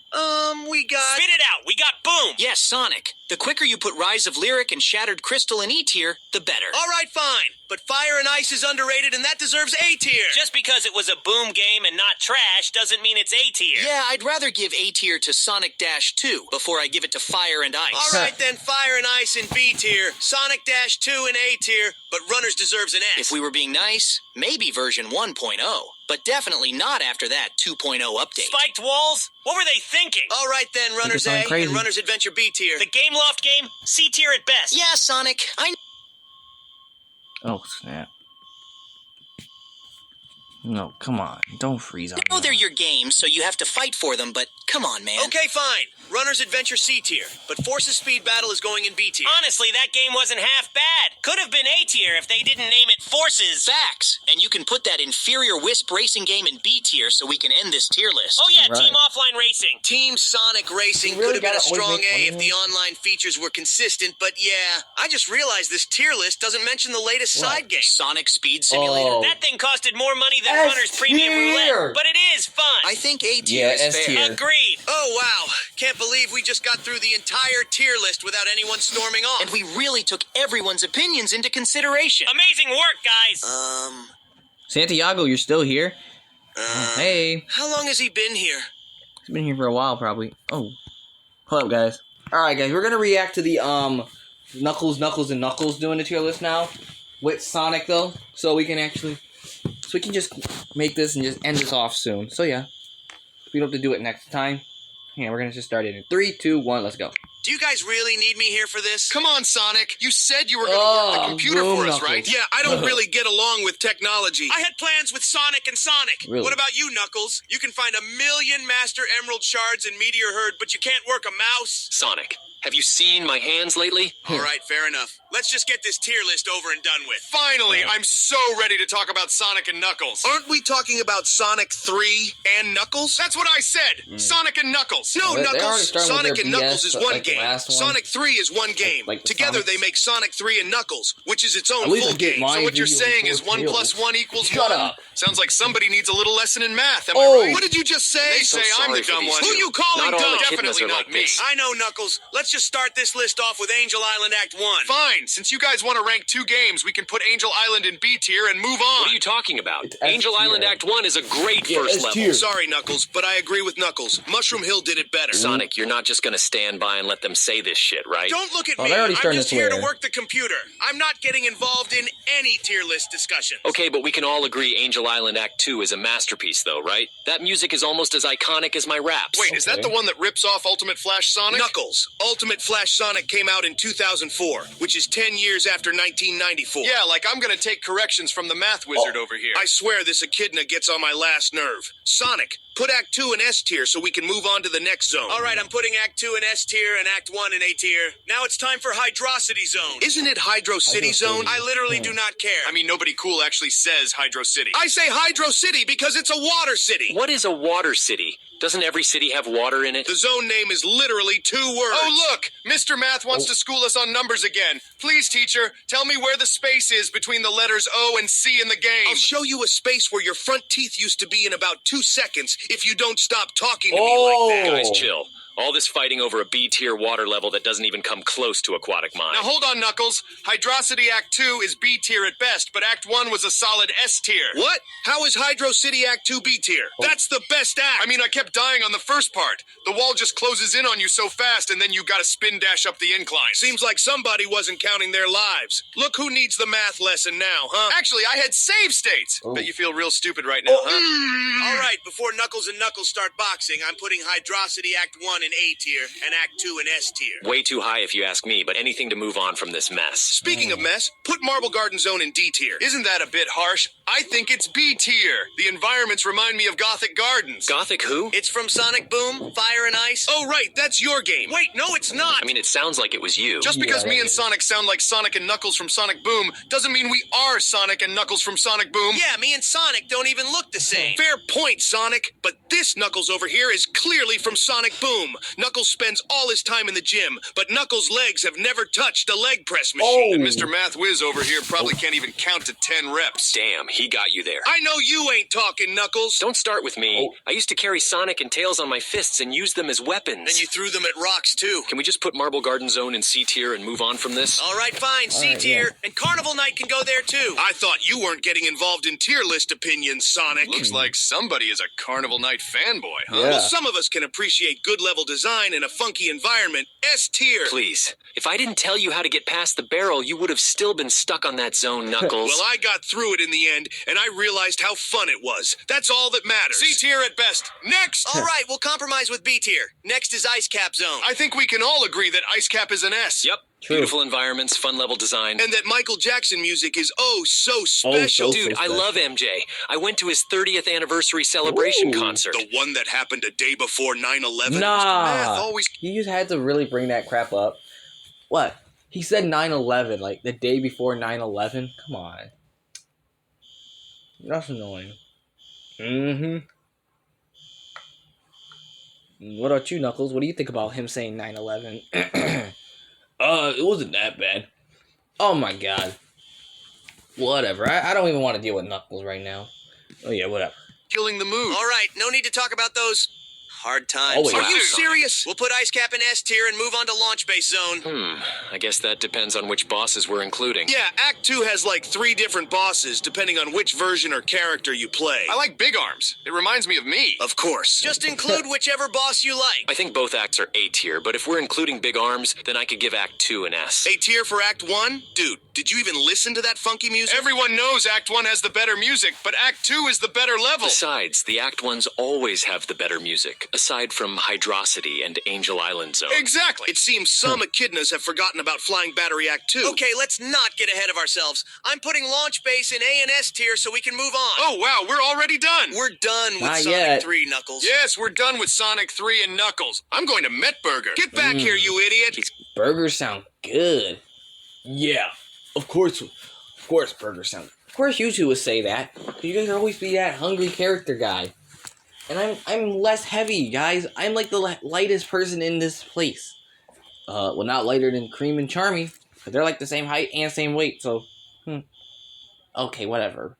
We got... Spit it out. We got Boom. Yes, Sonic. The quicker you put Rise of Lyric and Shattered Crystal in E tier, the better. All right, fine. But Fire and Ice is underrated, and that deserves A tier. Just because it was a Boom game and not trash doesn't mean it's A tier. Yeah, I'd rather give A tier to Sonic Dash 2 before I give it to Fire and Ice. All right, then, Fire and Ice in B tier, Sonic Dash 2 in A tier, but Runners deserves an S. If we were being nice, maybe version 1.0, but definitely not after that 2.0 update. Spiked walls? What were they thinking? All right, then, Runners sound A crazy. and Runners Adventure B tier. The Game Loft game? C tier at best. Yeah, Sonic, I Oh, snap. No, come on. Don't freeze on know me. they're your games, so you have to fight for them, but come on, man. Okay, fine. Runners Adventure C tier, but Forces Speed Battle is going in B tier. Honestly, that game wasn't half bad. Could have been A tier if they didn't name it Forces. Facts. And you can put that inferior Wisp racing game in B tier so we can end this tier list. Oh yeah, Right. Team Offline Racing. Team Sonic Racing You really could have been a gotta always strong make fun A of if the him? online features were consistent, but yeah, I just realized this tier list doesn't mention the latest What? side game. Sonic Speed Simulator. Oh. That thing costed more money than S Runner's Premium tier. Roulette, but it is fun. I think A tier Yeah, is S fair. tier. Agreed. Oh, wow. Can't believe we just got through the entire tier list without anyone storming off. And we really took everyone's opinions into consideration. Amazing work, guys. Santiago, you're still here? Hey. How long has he been here? He's been here for a while, probably. Oh. Hold up, guys. Alright, guys. We're going to react to the, Knuckles, and Knuckles doing the tier list now. With Sonic, though. So we can actually... So we can just make this and just end this off soon. So, yeah. We don't have to do it next time. Yeah, we're going to just start it in 3, 2, 1, let's go. Do you guys really need me here for this? Come on, Sonic. You said you were going to Oh, work the computer Boom for us, Knuckles. right? Yeah, I don't really get along with technology. I had plans with Sonic and Sonic. Really? What about you, Knuckles? You can find 1,000,000 Master Emerald shards in Meteor Herd, but you can't work a mouse? Sonic, have you seen my hands lately? All right, fair enough. Let's just get this tier list over and done with. Finally, I'm so ready to talk about Sonic and Knuckles. Aren't we talking about Sonic 3 and Knuckles? That's what I said. Sonic and Knuckles. No, They already Knuckles. started with Sonic their and Knuckles BS, is but, one like, the game. last one. Sonic 3 is one game. Like the Together Sonics. they make Sonic 3 and Knuckles, which is its own At least full I get game. mine. So what you're video saying before is 1 Field. plus 1 equals Shut 1? up. Sounds like somebody needs a little lesson in math, am Oh. I right? What did you just say? They say I'm sorry the for dumb these one. two. Who you calling Not all dumb? the Definitely Echidnas are not like me. this. I know, Knuckles. Let's just start this list off with Angel Island Act 1. Fine. Since you guys want to rank 2 games, we can put Angel Island in B tier and move on. What are you talking about? It's S Angel tier. Island Act 1 is a great Yeah, first S level. tier. Sorry, Knuckles, but I agree with Knuckles. Mushroom Hill did it better. Sonic, you're not just gonna stand by and let them say this shit, right? Don't look at Oh, me. they're already I'm starting just to here to swear. work the computer. I'm not getting involved in any tier list discussions. Okay, but we can all agree Angel Island Act 2 is a masterpiece, though, right? That music is almost as iconic as my raps. Wait, is that Okay. the one that rips off Ultimate Flash Sonic? Knuckles, Ultimate Flash Sonic came out in 2004, which is 10 years after 1994. Yeah, like I'm gonna take corrections from the math wizard over here. I swear this echidna gets on my last nerve. Sonic, put Act 2 in S tier so we can move on to the next zone. All right, I'm putting Act 2 in S tier and Act 1 in A tier. Now it's time for Hydrocity Zone. Isn't it Hydro City Zone? I literally do not care. I mean, nobody cool actually says Hydro City. I say Hydro City because it's a water city. What is a water city? Doesn't every city have water in it? The zone name is literally 2 words. Oh, look! Mr. Math wants to school us on numbers again. Please, teacher, tell me where the space is between the letters O and C in the game. I'll show you a space where your front teeth used to be in about 2 seconds if you don't stop talking to me like that. Guys, chill. All this fighting over a B-tier water level that doesn't even come close to Aquatic Mine. Now hold on, Knuckles. Hydrocity Act 2 is B tier at best, but Act 1 was a solid S tier. What? How is Hydro City Act 2 B tier? That's the best act. I mean, I kept dying on the first part. The wall just closes in on you so fast, and then you gotta spin dash up the incline. Seems like somebody wasn't counting their lives. Look who needs the math lesson now, huh? Actually, I had save states. Bet you feel real stupid right now, huh? All right, before Knuckles and Knuckles start boxing, I'm putting Hydrocity Act 1 in A tier and Act 2 in S tier. Way too high if you ask me, but anything to move on from this mess. Speaking of mess, put Marble Garden Zone in D tier. Isn't that a bit harsh? I think it's B tier. The environments remind me of Gothic Gardens. Gothic who? It's from Sonic Boom, Fire and Ice. Oh, right, that's your game. Wait, no, it's not. I mean, it sounds like it was you. Just because Yeah, me that and is. Sonic sound like Sonic and Knuckles from Sonic Boom doesn't mean we are Sonic and Knuckles from Sonic Boom. Yeah, me and Sonic don't even look the same. Fair point, Sonic. But this Knuckles over here is clearly from Sonic Boom. Knuckles spends all his time in the gym, but Knuckles' legs have never touched a leg press machine. And Mr. Math Whiz over here probably can't even count to 10 reps. Damn, he got you there. I know you ain't talking, Knuckles. Don't start with me. I used to carry Sonic and Tails on my fists and use them as weapons. And you threw them at rocks, too. Can we just put Marble Garden Zone in C tier and move on from this? All right, fine, C right, tier. yeah. And Carnival Night can go there too. I thought you weren't getting involved in tier list opinions, Sonic. Looks like somebody is a Carnival Night fanboy, huh? Yeah. Well, some of us can appreciate good level design and a funky environment. S tier. Please. If I didn't tell you how to get past the barrel, you would have still been stuck on that zone, Knuckles. Well, I got through it in the end, and I realized how fun it was. That's all that matters. C tier at best. Next! All right, we'll compromise with B tier. Next is Ice Cap Zone. I think we can all agree that Ice Cap is an S. Yep. True. Beautiful environments, fun level design. And that Michael Jackson music is oh so special. so Dude, I special. love MJ. I went to his 30th anniversary celebration Ooh. concert. The one that happened a day before 9/11. Nah. Math always. You just had to really bring that crap up. What? He said 9/11, like the day before 9/11? Come on. That's annoying. Mm-hmm. What about you, Knuckles? What do you think about him saying 9/11? It wasn't that bad. Oh my god. Whatever. I don't even want to deal with Knuckles right now. Oh yeah, whatever. Killing the mood. All right, no need to talk about those hard times. Oh, wait. Are you serious? We'll put Ice Cap in S tier and move on to Launch Base Zone. I guess that depends on which bosses we're including. Yeah, Act 2 has like 3 different bosses depending on which version or character you play. I like Big Arms. It reminds me of me. Of course. Just include whichever boss you like. I think both acts are A tier, but if we're including Big Arms, then I could give Act 2 an S. A tier for Act 1? Dude, did you even listen to that funky music? Everyone knows Act 1 has the better music, but Act 2 is the better level. Besides, the Act 1s always have the better music, aside from Hydrocity and Angel Island Zone. Exactly. It seems some echidnas have forgotten about Flying Battery Act 2. Okay, let's not get ahead of ourselves. I'm putting Launch Base in A and S tier so we can move on. Oh, wow, we're already done. We're done with Not Sonic yet. 3, Knuckles. Yes, we're done with Sonic 3 and Knuckles. I'm going to Metburger. Get back here, you idiot. Burgers sound good. Yeah, of course burgers sound. Of course you two would say that. You guys always be that hungry character guy. And I'm less heavy, guys. I'm like the lightest person in this place. Well, not lighter than Cream and Charmy, but they're like the same height and same weight. So, okay, whatever.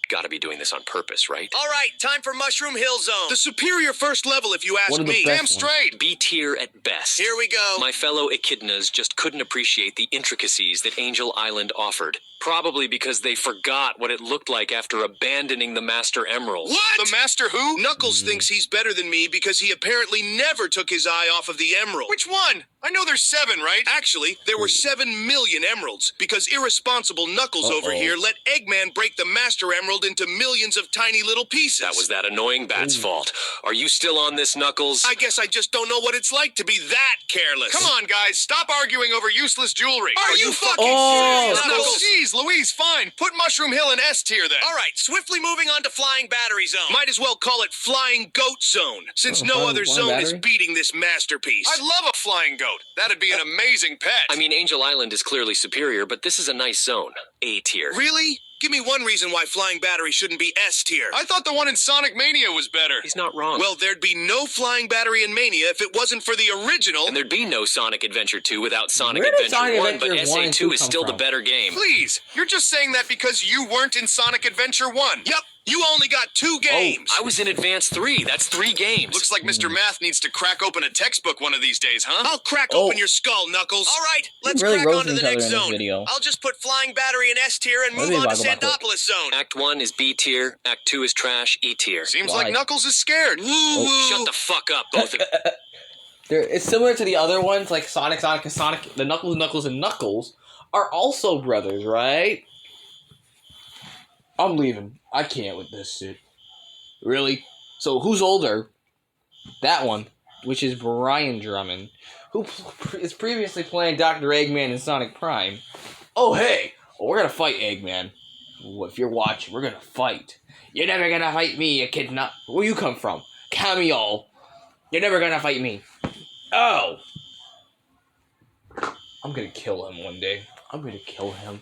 Gotta be doing this on purpose, right? All right, time for Mushroom Hill Zone. The superior first level, if you ask One of the me. best Damn straight. B tier at best. Here we go. My fellow echidnas just couldn't appreciate the intricacies that Angel Island offered. Probably because they forgot what it looked like after abandoning the Master Emerald. What? The Master who? Knuckles thinks he's better than me because he apparently never took his eye off of the emerald. Which one? I know there's 7, right? Actually, there were 7 million emeralds because irresponsible Knuckles over here let Eggman break the Master Emerald into millions of tiny little pieces. That was that annoying bat's fault. Are you still on this, Knuckles? I guess I just don't know what it's like to be that careless. Come on, guys. Stop arguing over useless jewelry. Are you fucking Oh. serious, Knuckles? Jeez, Louise, fine. Put Mushroom Hill in S tier then. All right, swiftly moving on to Flying Battery Zone. Might as well call it Flying Goat Zone, since Oh, no flying- other flying zone is battery? beating this masterpiece. I'd love a flying goat. That'd be an amazing pet. I mean, Angel Island is clearly superior, but this is a nice zone. A tier. Really? Give me one reason why Flying Battery shouldn't be S tier. I thought the one in Sonic Mania was better. He's not wrong. Well, there'd be no Flying Battery in Mania if it wasn't for the original. and there'd be no Sonic Adventure 2 without Sonic Where did Adventure Sonic 1, but Adventure 1 and SA2 2 is come still the from? better game. Please, you're just saying that because you weren't in Sonic Adventure 1. Yup, you only got 2 games. I was in Advance 3. That's 3 games. Looks like Mr. Math needs to crack open a textbook one of these days, huh? I'll crack Oh. open your skull, Knuckles. All right, let's really crack on to roasting the each other next in this zone. video. I'll just put Flying Battery in S tier and What move do you on to like about Sandopolis Zone. Act 1 is B tier, Act 2 is trash, E tier. Seems Why? like Knuckles is scared. Woo-woo. Shut the fuck up, both of you. It's similar to the other ones, like Sonic, and Sonic. The Knuckles, and Knuckles are also brothers, right? I'm leaving. I can't with this shit. Really? So who's older? That one, which is Brian Drummond, who is previously playing Dr. Eggman in Sonic Prime. Oh, hey! Well, we're gonna fight Eggman. Well, if you're watching, we're gonna fight. You're never gonna fight me, you kid nut. Where you come from? Cameo. You're never gonna fight me. Oh! I'm gonna kill him one day. I'm gonna kill him.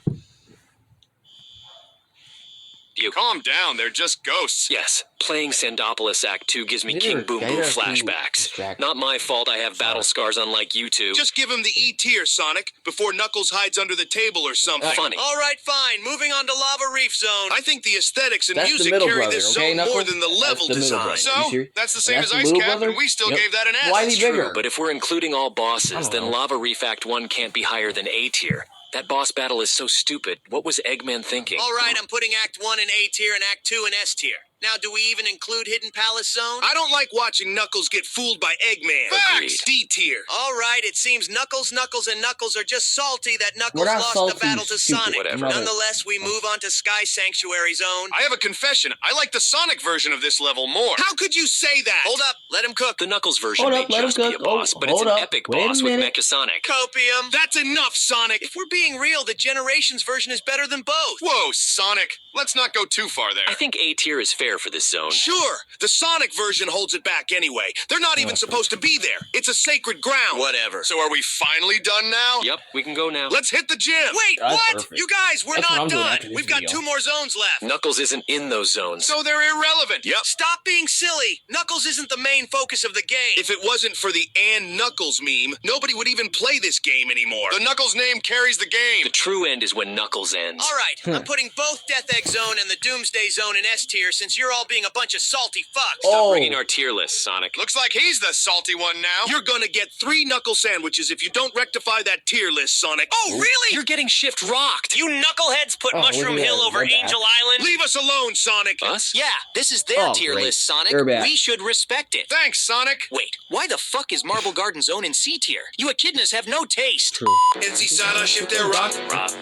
Calm down, they're just ghosts. Yes, playing Sandopolis Act 2 gives me They King were- Boom they Boo were too flashbacks. distracted. Not my fault I have battle scars unlike you two. Just give him the E tier, Sonic, before Knuckles hides under the table or something. Funny. All right, fine. Moving on to Lava Reef Zone. I think the aesthetics and That's the music middle carry brother, this okay, zone Knuckles? more than the That's level the middle design. brother. So, You sure? That's the same That's as the Ice little Cap, brother? and we still Yep. gave that an S. Why is he True, bigger? but if we're including all I bosses, don't then know. Lava Reef Act 1 can't be higher than A tier. That boss battle is so stupid. What was Eggman thinking? All right, I'm putting Act 1 in A tier and Act 2 in S tier. Now, do we even include Hidden Palace Zone? I don't like watching Knuckles get fooled by Eggman. Agreed. D tier. All right, it seems Knuckles and Knuckles are just salty that Knuckles We're not lost salty, the battle to stupid. Sonic. Whatever. Nonetheless, we move on to Sky Sanctuary Zone. I have a confession. I like the Sonic version of this level more. How could you say that? Hold up, let him cook. The Knuckles version Hold may up, let him just be a cook. boss, Oh, but it's an hold up. epic Wait a boss with minute. Mechasonic. Copium. That's enough, Sonic. If we're being real, the Generations version is better than both. Whoa, Sonic. Let's not go too far there. I think A tier is fair for this zone. Sure, the Sonic version holds it back anyway. They're not even supposed to be there. It's a sacred ground. Whatever. So are we finally done now? Yep, we can go now. Let's hit the gym. Wait, That's what? perfect. You guys, we're That's what not I'm doing done. after this We've got video. 2 more zones left. Knuckles isn't in those zones. So they're irrelevant. Yep. Stop being silly. Knuckles isn't the main focus of the game. If it wasn't for the and Knuckles meme, nobody would even play this game anymore. The Knuckles name carries the game. The true end is when Knuckles ends. All right, I'm putting both Death Egg Zone and the Doomsday Zone in S tier since you're all being a bunch of salty fucks. Stop Oh. bringing our tier list, Sonic. Looks like he's the salty one now. You're gonna get 3 knuckle sandwiches if you don't rectify that tier list, Sonic. Oh, really? You're getting shift rocked. You knuckleheads put Oh, Mushroom look at Hill that. over Red back. Angel Island. Leave us alone, Sonic. Us? Yeah, this is their Oh, tier great. list, Sonic. They're back. We should respect it. Thanks, Sonic. Wait, why the fuck is Marble Garden Zone in C tier? You echidnas have no taste. True. NC Sala ship their rock,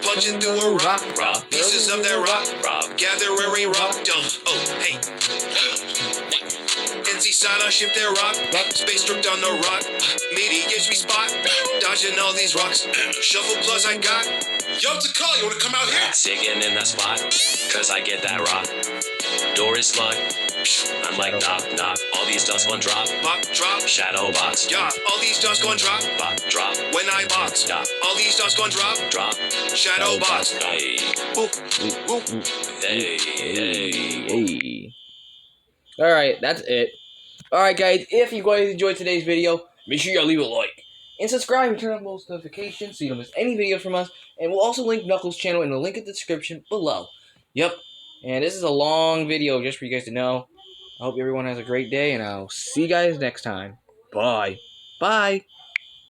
punching through a rock, pieces of their rock, gather where we rock, dump. Oh, hey. NC Sala ship their rock, space stripped on the rock, meaty gets me spot, dodging all these rocks, shuffle plus I got. Yo, it's a call, you wanna come out here? Singing in that spot, cause I get that rock. Door is locked, I'm like knock, knock. All these dots gon' drop, Pop, drop, shadow box, yeah, all these dots gon' drop, pop, drop, when I box, yeah, all these dots gon' drop, drop, shadow box. hey, hey, hey. Hey. Alright, that's it. Alright, guys, if you guys enjoyed today's video, make sure you leave a like. And subscribe and turn on post notifications so you don't miss any videos from us. And we'll also link Knuckles' channel in the link in the description below. Yep. And this is a long video just for you guys to know. I hope everyone has a great day, and I'll see you guys next time. Bye. Bye.